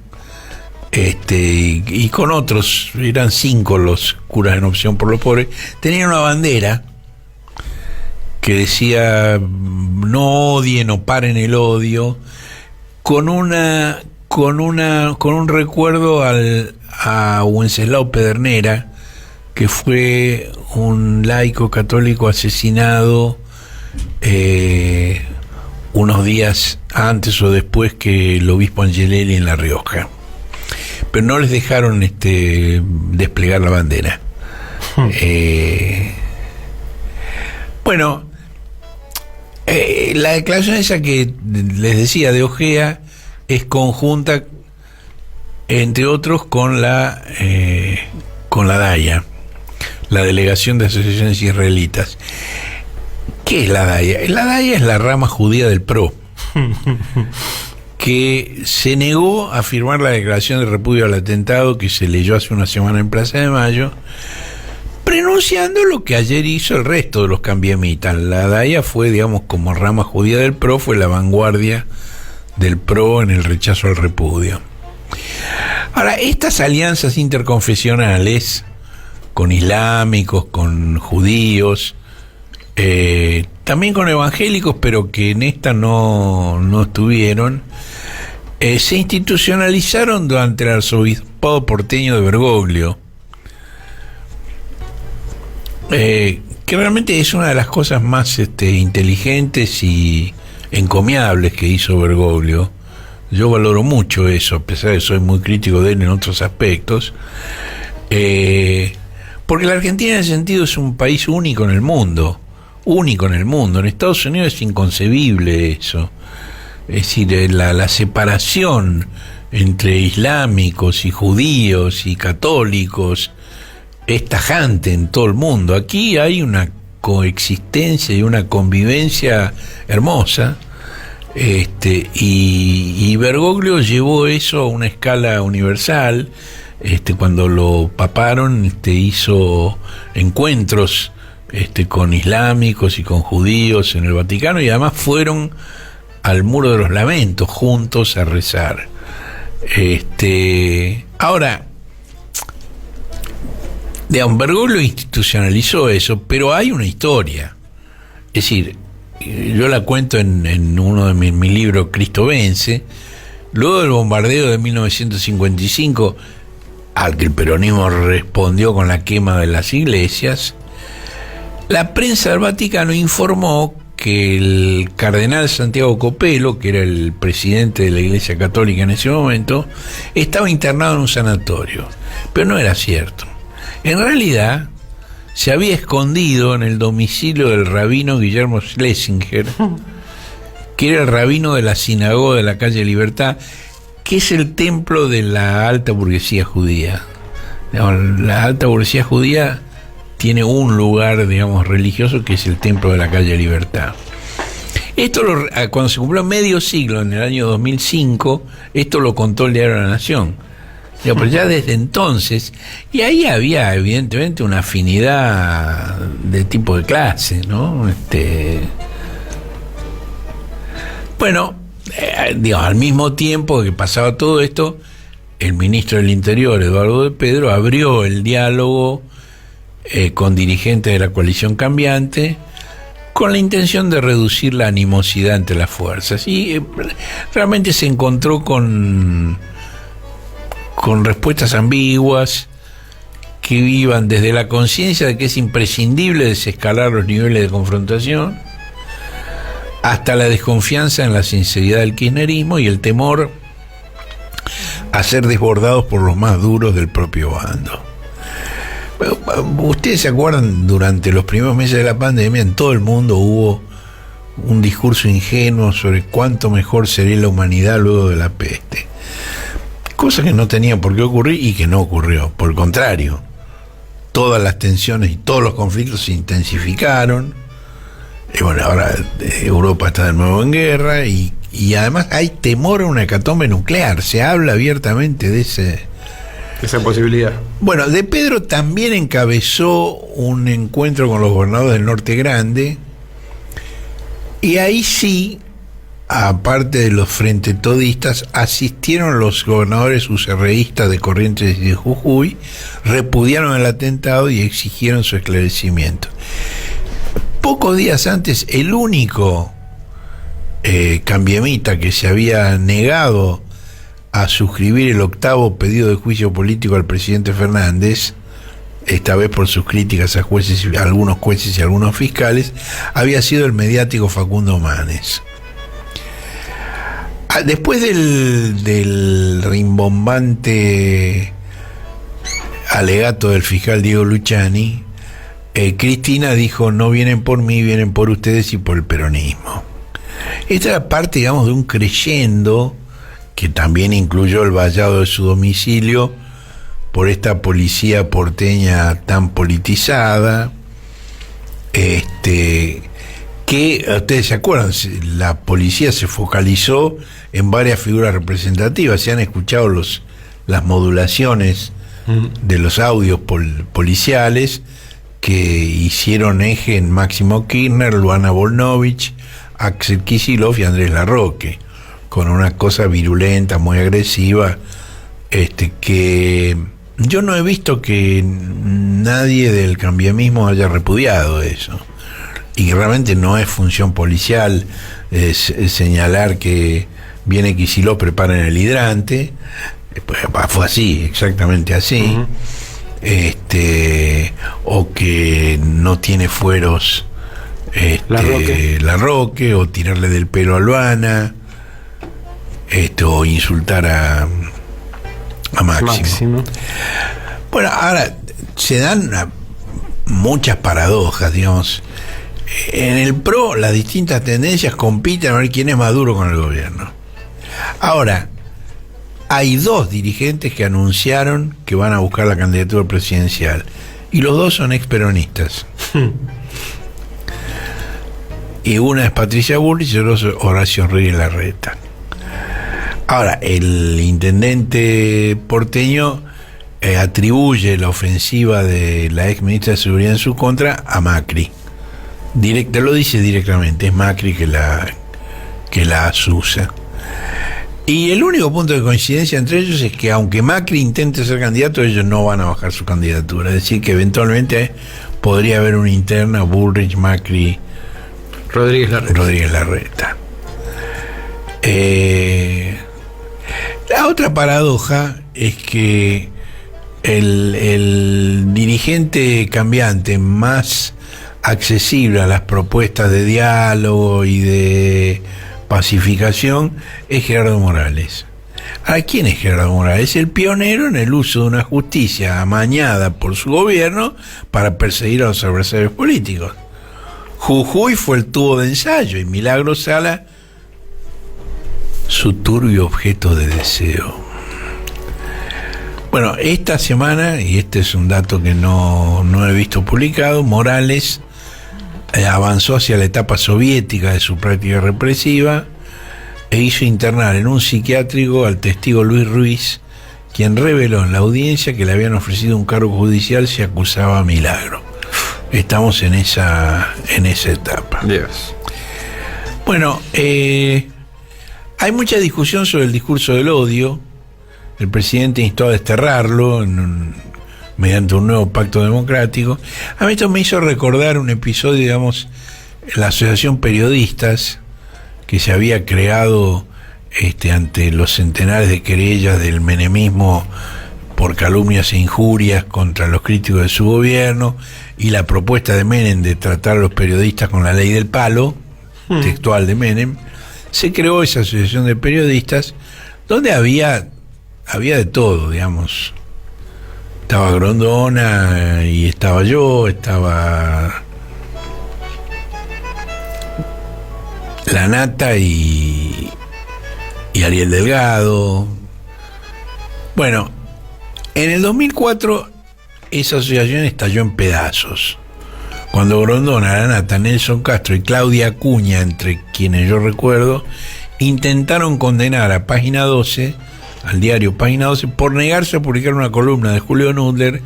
S3: y con otros, eran 5 los curas en opción por los pobres. Tenían una bandera que decía no odien o paren el odio, con un recuerdo a Wenceslao Pedernera, que fue un laico católico asesinado unos días antes o después que el obispo Angelelli en La Rioja. Pero no les dejaron desplegar la bandera. Bueno, la declaración esa que les decía de Ojea es conjunta, entre otros, con la DAIA, la Delegación de Asociaciones Israelitas. ¿Qué es la DAIA? La DAIA es la rama judía del PRO, que se negó a firmar la declaración de repudio al atentado que se leyó hace una semana en Plaza de Mayo, pronunciando lo que ayer hizo el resto de los cambiemitas. La DAIA fue, digamos, como rama judía del PRO, fue la vanguardia del PRO en el rechazo al repudio. Ahora, estas alianzas interconfesionales con islámicos, con judíos, también con evangélicos, pero que en esta no estuvieron, se institucionalizaron durante el arzobispado porteño de Bergoglio, que realmente es una de las cosas más inteligentes y encomiables que hizo Bergoglio. Yo valoro mucho eso, a pesar de que soy muy crítico de él en otros aspectos, porque la Argentina en ese sentido es un país único en el mundo. En Estados Unidos es inconcebible eso. Es decir, la separación entre islámicos y judíos y católicos
S12: es tajante en todo el mundo. Aquí hay una coexistencia y una convivencia hermosa, y Bergoglio llevó eso a una escala universal. Cuando lo paparon, hizo encuentros con islámicos y con judíos en el Vaticano, y además fueron al Muro de los Lamentos juntos a rezar. Ahora, Bergoglio institucionalizó eso, pero hay una historia. Es decir, yo la cuento en uno de mi libro, Cristo Vence. Luego del bombardeo de 1955, al que el peronismo respondió con la quema de las iglesias, la prensa del Vaticano informó que el cardenal Santiago Copello, que era el presidente de la Iglesia Católica en ese momento, estaba internado en un sanatorio. Pero no era cierto. En realidad, se había escondido en el domicilio del rabino Guillermo Schlesinger, que era el rabino de la sinagoga de la calle Libertad, que es el templo de la alta burguesía judía. La alta burguesía judía tiene un lugar, religioso, que es el templo de la calle Libertad. Esto, cuando se cumplió medio siglo, en el año 2005, esto lo contó el Diario de la Nación. Pero ya desde entonces, y ahí había evidentemente una afinidad de tipo de clase, ¿no? Bueno, al mismo tiempo que pasaba todo esto, el ministro del Interior, Eduardo de Pedro, abrió el diálogo con dirigentes de la coalición cambiante, con la intención de reducir la animosidad entre las fuerzas. Y realmente se encontró con respuestas ambiguas que iban desde la conciencia de que es imprescindible desescalar los niveles de confrontación, hasta la desconfianza en la sinceridad del kirchnerismo y el temor a ser desbordados por los más duros del propio bando. Ustedes se acuerdan, durante los primeros meses de la pandemia en todo el mundo hubo un discurso ingenuo sobre cuánto mejor sería la humanidad luego de la peste. Cosa que no tenía por qué ocurrir y que no ocurrió. Por el contrario, todas las tensiones y todos los conflictos se intensificaron. Y bueno, ahora Europa está de nuevo en guerra y además hay temor a una hecatombe nuclear. Se habla abiertamente de esa posibilidad. Bueno, De Pedro también encabezó un encuentro con los gobernadores del Norte Grande, y ahí sí, aparte de los frente todistas, asistieron los gobernadores UCRistas de Corrientes y de Jujuy, repudiaron el atentado y exigieron su esclarecimiento. Pocos días antes, el único cambiemita que se había negado a suscribir el 8º pedido de juicio político al presidente Fernández, esta vez por sus críticas a algunos jueces y algunos fiscales, había sido el mediático Facundo Manes. Después del rimbombante alegato del fiscal Diego Luciani, Cristina dijo: no vienen por mí, vienen por ustedes y por el peronismo. Esta era parte, de un creyendo que también incluyó el vallado de su domicilio por esta policía porteña tan politizada, que ustedes se acuerdan, la policía se focalizó en varias figuras representativas. Se han escuchado las modulaciones de los audios policiales que hicieron eje en Máximo Kirchner, Luana Volnovich, Axel Kicillof y Andrés Larroque, con una cosa virulenta, muy agresiva, que yo no he visto que nadie del cambiamismo haya repudiado eso. Y realmente no es función policial señalar que viene Kicillof, preparen el hidrante. Pues, fue así, exactamente así. O que no tiene fueros Larroque, o tirarle del pelo a Luana, o insultar a Máximo. Bueno, ahora se dan muchas paradojas, En el PRO las distintas tendencias compiten a ver quién es más duro con el gobierno. Ahora, hay dos dirigentes que anunciaron que van a buscar la candidatura presidencial: Y los dos son experonistas. Y una es Patricia Bullrich y el otro es Horacio Rodríguez Larreta. Ahora, el intendente porteño atribuye la ofensiva de la ex ministra de Seguridad en su contra a Macri. Lo dice directamente, es Macri que la asusa. Y el único punto de coincidencia entre ellos es que aunque Macri intente ser candidato, ellos no van a bajar su candidatura. Es decir, que eventualmente podría haber una interna Bullrich, Macri, Rodríguez Larreta. La otra paradoja es que el dirigente cambiante más accesible a las propuestas de diálogo y de pacificación es Gerardo Morales. ¿A quién es Gerardo Morales? Es el pionero en el uso de una justicia amañada por su gobierno para perseguir a los adversarios políticos. Jujuy fue el tubo de ensayo y Milagro Sala su turbio objeto de deseo. Bueno, esta semana, y este es un dato que no he visto publicado, Morales avanzó hacia la etapa soviética de su práctica represiva e hizo internar en un psiquiátrico al testigo Luis Ruiz, quien reveló en la audiencia que le habían ofrecido un cargo judicial si acusaba a Milagro. Estamos en esa etapa.
S2: Dios.
S12: Bueno, hay mucha discusión sobre el discurso del odio. El presidente instó a desterrarlo mediante un nuevo pacto democrático. A mí esto me hizo recordar un episodio, digamos, en la Asociación Periodistas, que se había creado ante los centenares de querellas del menemismo por calumnias e injurias contra los críticos de su gobierno, y la propuesta de Menem de tratar a los periodistas con la ley del palo, textual de Menem. Se creó esa asociación de periodistas donde había de todo, digamos. Estaba Grondona y estaba yo, estaba La Nata y Ariel Delgado. Bueno, en el 2004 esa asociación estalló en pedazos. Cuando Grondona, La Nata, Nelson Castro y Claudia Acuña, entre quienes yo recuerdo, intentaron condenar a Página 12, al diario Página 12, por negarse a publicar una columna de Julio Nudler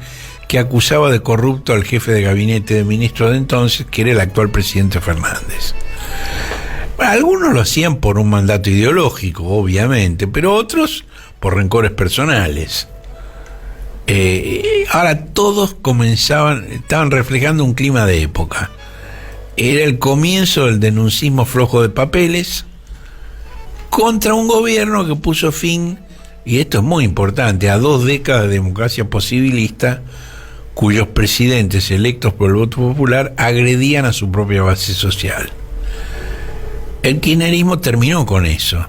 S12: que acusaba de corrupto al jefe de gabinete de ministros de entonces, que era el actual presidente Fernández. Bueno, algunos lo hacían por un mandato ideológico, obviamente, pero otros por rencores personales. Ahora todos estaban reflejando un clima de época. Era el comienzo del denuncismo flojo de papeles contra un gobierno que puso fin, y esto es muy importante, a 2 décadas de democracia posibilista, cuyos presidentes electos por el voto popular agredían a su propia base social. El kirchnerismo terminó con eso.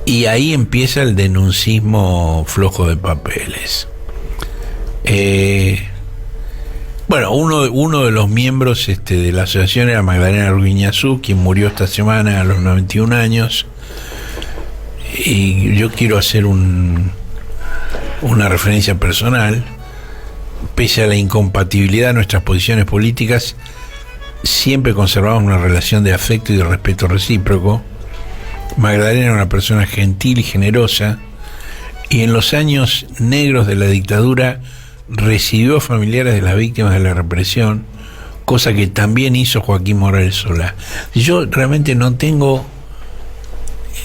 S12: Y ahí empieza el denuncismo flojo de papeles. Bueno, uno de los miembros de la asociación era Magdalena Ruiñazú, quien murió esta semana a los 91 años. Y yo quiero hacer una referencia personal. Pese a la incompatibilidad de nuestras posiciones políticas, siempre conservamos una relación de afecto y de respeto recíproco. Magdalena era una persona gentil y generosa, y en los años negros de la dictadura recibió a familiares de las víctimas de la represión, cosa que también hizo Joaquín Morales Solá. Yo realmente no tengo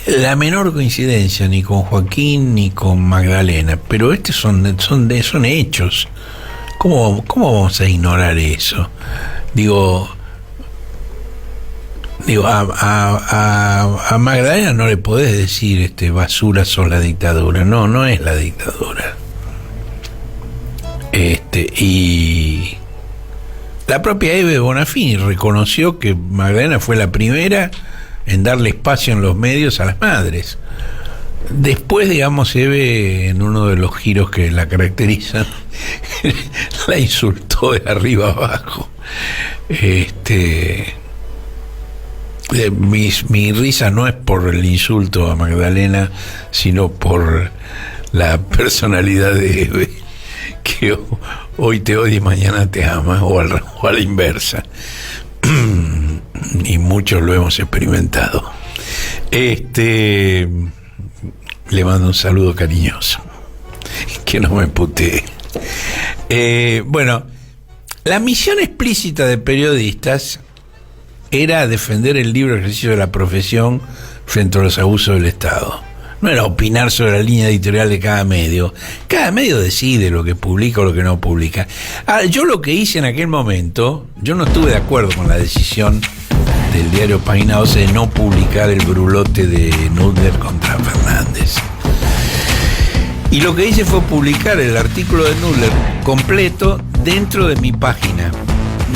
S12: la menor coincidencia ni con Joaquín ni con Magdalena, pero estos son hechos. ¿Cómo vamos a ignorar eso? A Magdalena no le podés decir basura, sos la dictadura. No es la dictadura. Y la propia Eve Bonafini reconoció que Magdalena fue la primera en darle espacio en los medios a las madres. Después, digamos, Eve, en uno de los giros que la caracterizan, la insultó de arriba abajo. Mi risa no es por el insulto a Magdalena, sino por la personalidad de Eve, que hoy te odia y mañana te ama, o a la inversa. Y muchos lo hemos experimentado. Le mando un saludo cariñoso, que no me putee. Bueno, la misión explícita de periodistas era defender el libre ejercicio de la profesión frente a los abusos del Estado. No era opinar sobre la línea editorial de cada medio. Cada medio decide lo que publica o lo que no publica. Ahora, yo lo que hice en aquel momento, yo no estuve de acuerdo con la decisión del diario Página 12 de no publicar el brulote de Nudler contra Fernández. Y lo que hice fue publicar el artículo de Nudler completo dentro de mi página.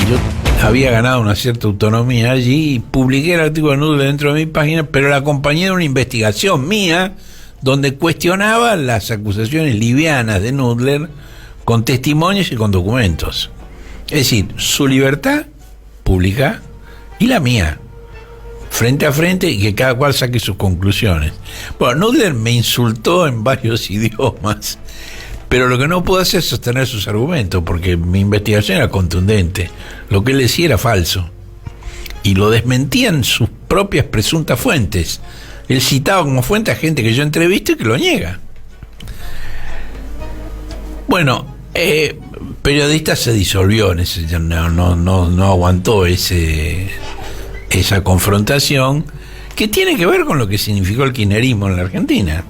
S12: Yo había ganado una cierta autonomía allí y publiqué el artículo de Nudler dentro de mi página, pero la acompañé de una investigación mía donde cuestionaba las acusaciones livianas de Nudler con testimonios y con documentos. Es decir, su libertad pública y la mía, frente a frente, y que cada cual saque sus conclusiones. Bueno, Nudler me insultó en varios idiomas, pero lo que no pudo hacer es sostener sus argumentos, porque mi investigación era contundente. Lo que él decía era falso, y lo desmentían sus propias presuntas fuentes. Él citaba como fuente a gente que yo entrevisto y que lo niega. Bueno, Periodista se disolvió, no aguantó esa confrontación, que tiene que ver con lo que significó el kirchnerismo en la Argentina.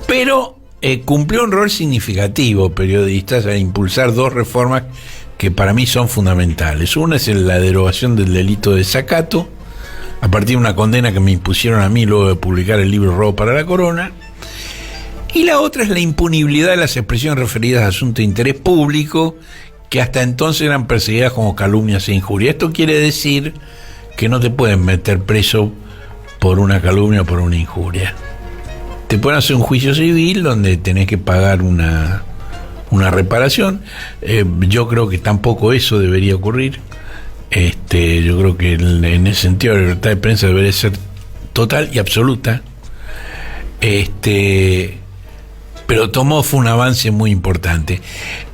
S12: Pero cumplió un rol significativo Periodistas al impulsar dos reformas que para mí son fundamentales. Una es la derogación del delito de desacato, a partir de una condena que me impusieron a mí luego de publicar el libro Robo para la Corona. Y la otra es la impunibilidad de las expresiones referidas a asuntos de interés público, que hasta entonces eran perseguidas como calumnias e injurias. Esto quiere decir que no te pueden meter preso por una calumnia o por una injuria. Te pueden hacer un juicio civil donde tenés que pagar una reparación. Yo creo que tampoco eso debería ocurrir. Yo creo que en ese sentido la libertad de prensa debería ser total y absoluta. Pero fue un avance muy importante.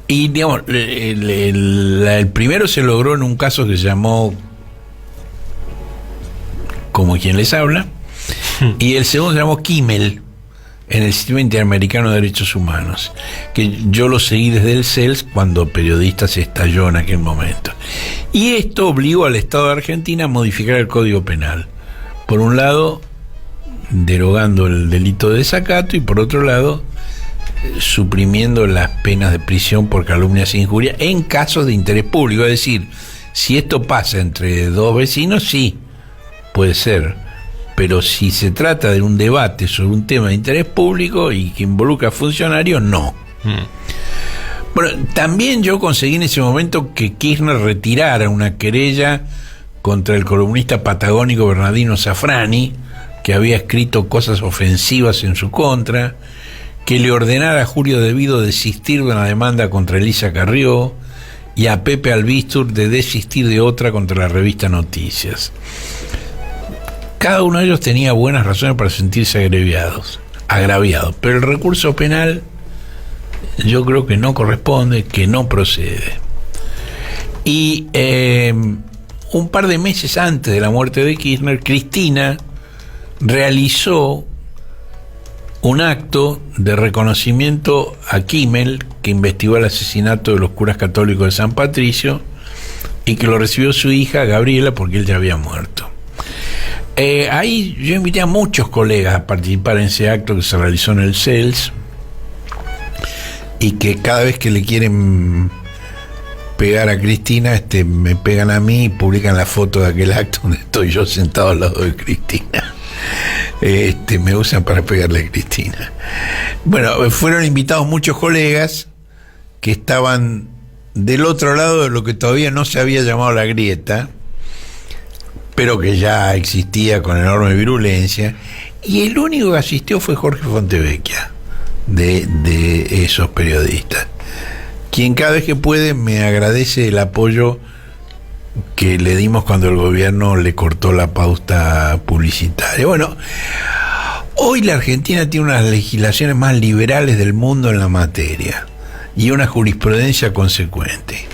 S12: Y digamos, el primero se logró en un caso que se llamó Como quien les habla, y el segundo se llamó Kimmel, en el Sistema Interamericano de Derechos Humanos, que yo lo seguí desde el CELS cuando Periodistas se estalló en aquel momento. Y esto obligó al Estado de Argentina a modificar el Código Penal. Por un lado, derogando el delito de desacato, y por otro lado, suprimiendo las penas de prisión por calumnias e injurias en casos de interés público. Es decir, si esto pasa entre dos vecinos, sí, puede ser, pero si se trata de un debate sobre un tema de interés público y que involucra a funcionarios, no. Bueno, también yo conseguí en ese momento que Kirchner retirara una querella contra el columnista patagónico Bernardino Safrani, que había escrito cosas ofensivas en su contra, que le ordenara a Julio De Vido desistir de una demanda contra Elisa Carrió y a Pepe Albistur de desistir de otra contra la revista Noticias. Cada uno de ellos tenía buenas razones para sentirse agraviados, pero el recurso penal yo creo que no corresponde, que no procede. Y un par de meses antes de la muerte de Kirchner, Cristina realizó un acto de reconocimiento a Kimmel, que investigó el asesinato de los curas católicos de San Patricio y que lo recibió su hija Gabriela porque él ya había muerto. Ahí yo invité a muchos colegas a participar en ese acto que se realizó en el CELS, y que cada vez que le quieren pegar a Cristina, me pegan a mí y publican la foto de aquel acto donde estoy yo sentado al lado de Cristina. Me usan para pegarle a Cristina. Bueno, fueron invitados muchos colegas que estaban del otro lado de lo que todavía no se había llamado la grieta, pero que ya existía con enorme virulencia, y el único que asistió fue Jorge Fontevecchia, de esos periodistas, quien cada vez que puede me agradece el apoyo que le dimos cuando el gobierno le cortó la pauta publicitaria. Bueno, hoy la Argentina tiene unas legislaciones más liberales del mundo en la materia. y una jurisprudencia consecuente.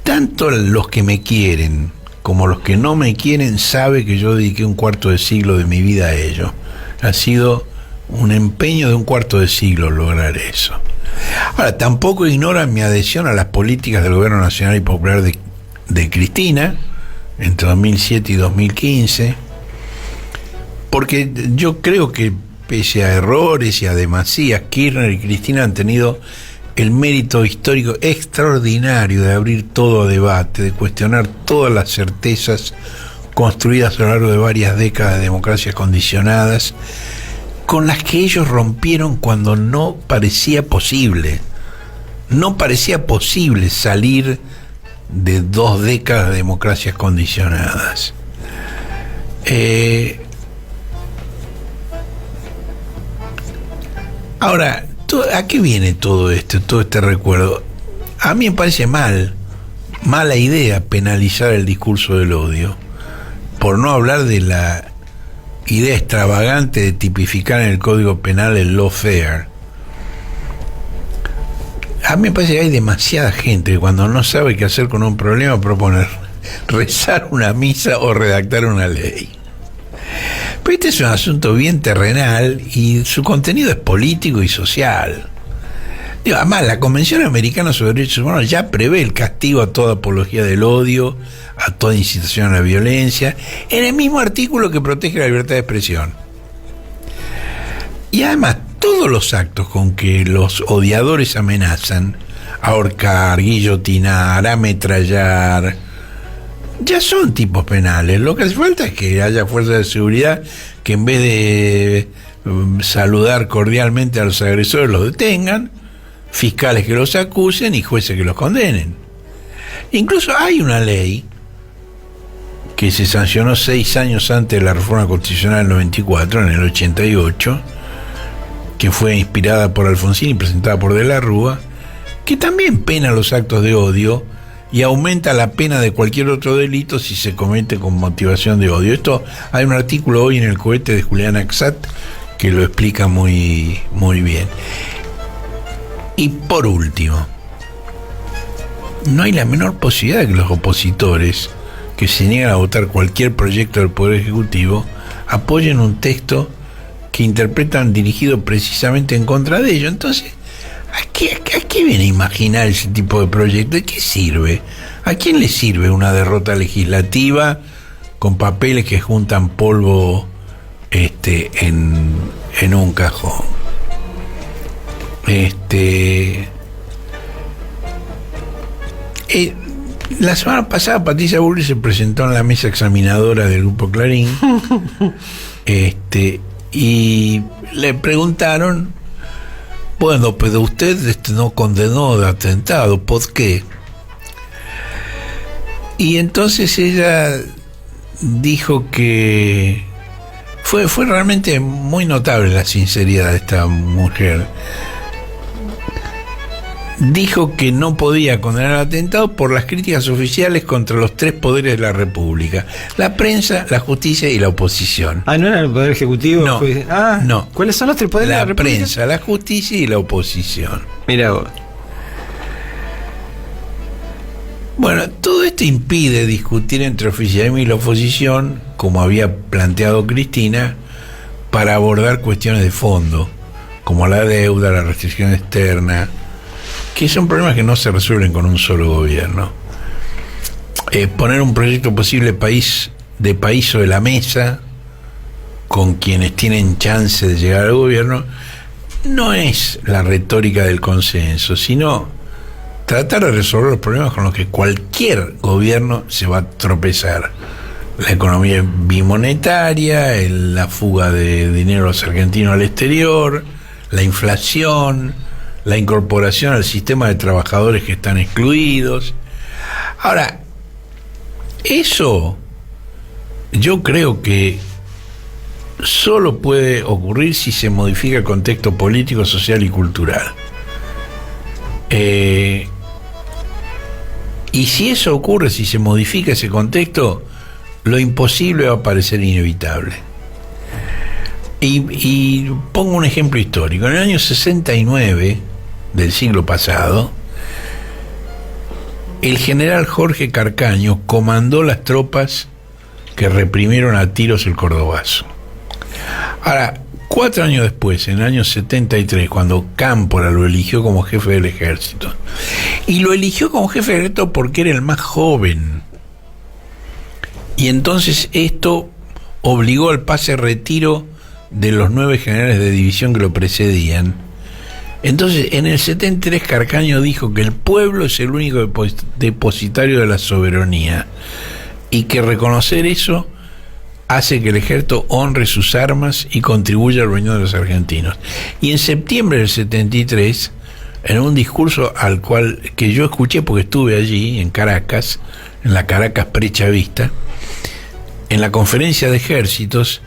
S12: Tanto los que me quieren como los que no me quieren saben que yo dediqué un cuarto de siglo de mi vida a ello. Ha sido un empeño de un cuarto de siglo lograr eso. Ahora, tampoco ignoran mi adhesión a las políticas del Gobierno Nacional y Popular de Cristina entre 2007 y 2015, porque yo creo que pese a errores y a demasías, Kirchner y Cristina han tenido el mérito histórico extraordinario de abrir todo a debate, de cuestionar todas las certezas construidas a lo largo de varias décadas de democracias condicionadas, con las que ellos rompieron cuando no parecía posible. No parecía posible salir de 2 décadas de democracias condicionadas. Ahora, ¿a qué viene todo esto, todo este recuerdo? A mí me parece mala idea penalizar el discurso del odio, por no hablar de la idea extravagante de tipificar en el Código Penal el lawfare. A mí me parece que hay demasiada gente que cuando no sabe qué hacer con un problema propone rezar una misa o redactar una ley. Pero este es un asunto bien terrenal y su contenido es político y social. Además, la Convención Americana sobre Derechos Humanos ya prevé el castigo a toda apología del odio, a toda incitación a la violencia, en el mismo artículo que protege la libertad de expresión. Y además, todos los actos con que los odiadores amenazan, ahorcar, guillotinar, ametrallar, ya son tipos penales. Lo que hace falta es que haya fuerzas de seguridad que en vez de saludar cordialmente a los agresores los detengan, fiscales que los acusen y jueces que los condenen. Incluso hay una ley que se sancionó 6 años antes de la reforma constitucional del 94, en el 88, que fue inspirada por Alfonsín y presentada por De la Rúa, que también pena los actos de odio y aumenta la pena de cualquier otro delito si se comete con motivación de odio. Esto, hay un artículo hoy en El Cohete de Julián Axat que lo explica muy, muy bien. Y por último, no hay la menor posibilidad de que los opositores que se niegan a votar cualquier proyecto del Poder Ejecutivo apoyen un texto que interpretan dirigido precisamente en contra de ello. Entonces, ¿a qué viene a imaginar ese tipo de proyecto? ¿De qué sirve? ¿A quién le sirve una derrota legislativa con papeles que juntan polvo en un cajón? La semana pasada Patricia Bullrich se presentó en la mesa examinadora del Grupo Clarín y le preguntaron: bueno, pero usted no condenó de atentado, ¿por qué? Y entonces ella dijo que fue realmente muy notable la sinceridad de esta mujer. Dijo que no podía condenar el atentado por las críticas oficiales contra los 3 poderes de la República: la prensa, la justicia y la oposición.
S2: Ah, ¿no era el Poder Ejecutivo?
S12: No, no.
S2: ¿Cuáles son los 3 poderes de la República?
S12: La prensa, la justicia y la oposición.
S2: Mira vos.
S12: Bueno, todo esto impide discutir entre oficialismo y la oposición, como había planteado Cristina, para abordar cuestiones de fondo, como la deuda, la restricción externa, que son problemas que no se resuelven con un solo gobierno. Poner un proyecto posible de país sobre la mesa con quienes tienen chance de llegar al gobierno no es la retórica del consenso, sino tratar de resolver los problemas con los que cualquier gobierno se va a tropezar: la economía bimonetaria, la fuga de dinero argentino al exterior, la inflación, la incorporación al sistema de trabajadores que están excluidos. Ahora, eso yo creo que solo puede ocurrir si se modifica el contexto político, social y cultural. Y si eso ocurre, si se modifica ese contexto, lo imposible va a parecer inevitable. Y pongo un ejemplo histórico. En el año 69, del siglo pasado, el general Jorge Carcaño comandó las tropas que reprimieron a tiros el Cordobazo. Ahora, 4 años después, en el año 73, cuando Cámpora lo eligió como jefe del ejército, y lo eligió como jefe del ejército porque era el más joven, y entonces esto obligó al pase retiro de los 9 generales de división que lo precedían. Entonces, en el 73, Carcaño dijo que el pueblo es el único depositario de la soberanía, y que reconocer eso hace que el ejército honre sus armas y contribuya al reino de los argentinos. Y en septiembre del 73, en un discurso al cual que yo escuché porque estuve allí en Caracas, en la Caracas prechavista, en la conferencia de ejércitos,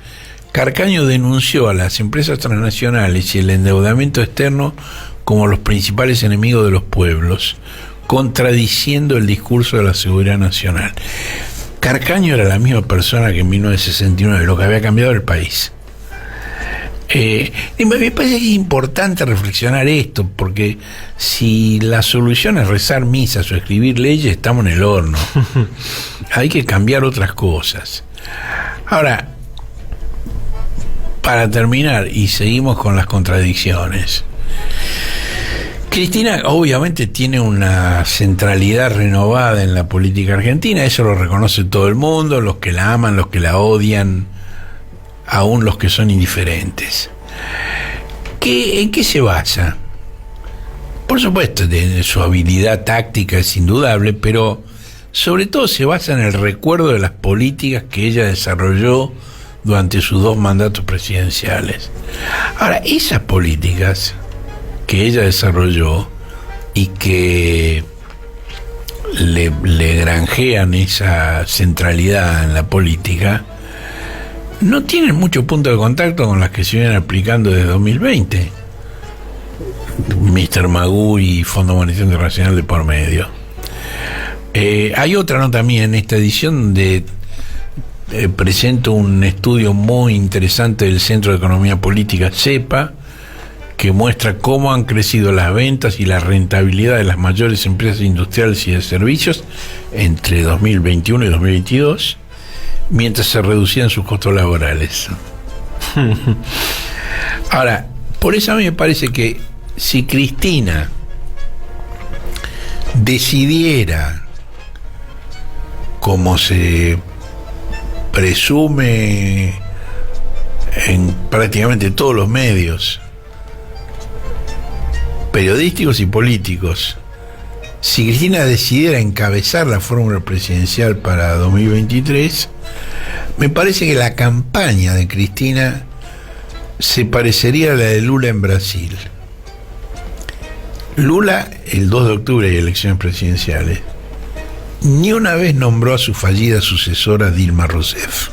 S12: Carcaño denunció a las empresas transnacionales y el endeudamiento externo como los principales enemigos de los pueblos, contradiciendo el discurso de la seguridad nacional. Carcaño era la misma persona que en 1969, lo que había cambiado el país. Y me parece que es importante reflexionar esto, porque si la solución es rezar misas o escribir leyes, estamos en el horno. Hay que cambiar otras cosas. Ahora, para terminar, y seguimos con las contradicciones, Cristina obviamente tiene una centralidad renovada en la política argentina, eso lo reconoce todo el mundo, los que la aman, los que la odian, aún los que son indiferentes. ¿En qué se basa? Por supuesto, su habilidad táctica es indudable, pero sobre todo se basa en el recuerdo de las políticas que ella desarrolló durante sus 2 mandatos presidenciales. Ahora, esas políticas que ella desarrolló y que le granjean esa centralidad en la política, no tienen mucho punto de contacto con las que se vienen aplicando desde 2020. Mr. Magoo y Fondo Monetario Internacional de por medio. Hay otra nota mía en esta edición donde presento un estudio muy interesante del Centro de Economía Política, CEPA, que muestra cómo han crecido las ventas y la rentabilidad de las mayores empresas industriales y de servicios entre 2021 y 2022, mientras se reducían sus costos laborales. Ahora, por eso a mí me parece que si Cristina decidiera, como se presume en prácticamente todos los medios periodísticos y políticos, si Cristina decidiera encabezar la fórmula presidencial para 2023, me parece que la campaña de Cristina se parecería a la de Lula en Brasil. Lula, el 2 de octubre hay elecciones presidenciales, ni una vez nombró a su fallida sucesora Dilma Rousseff.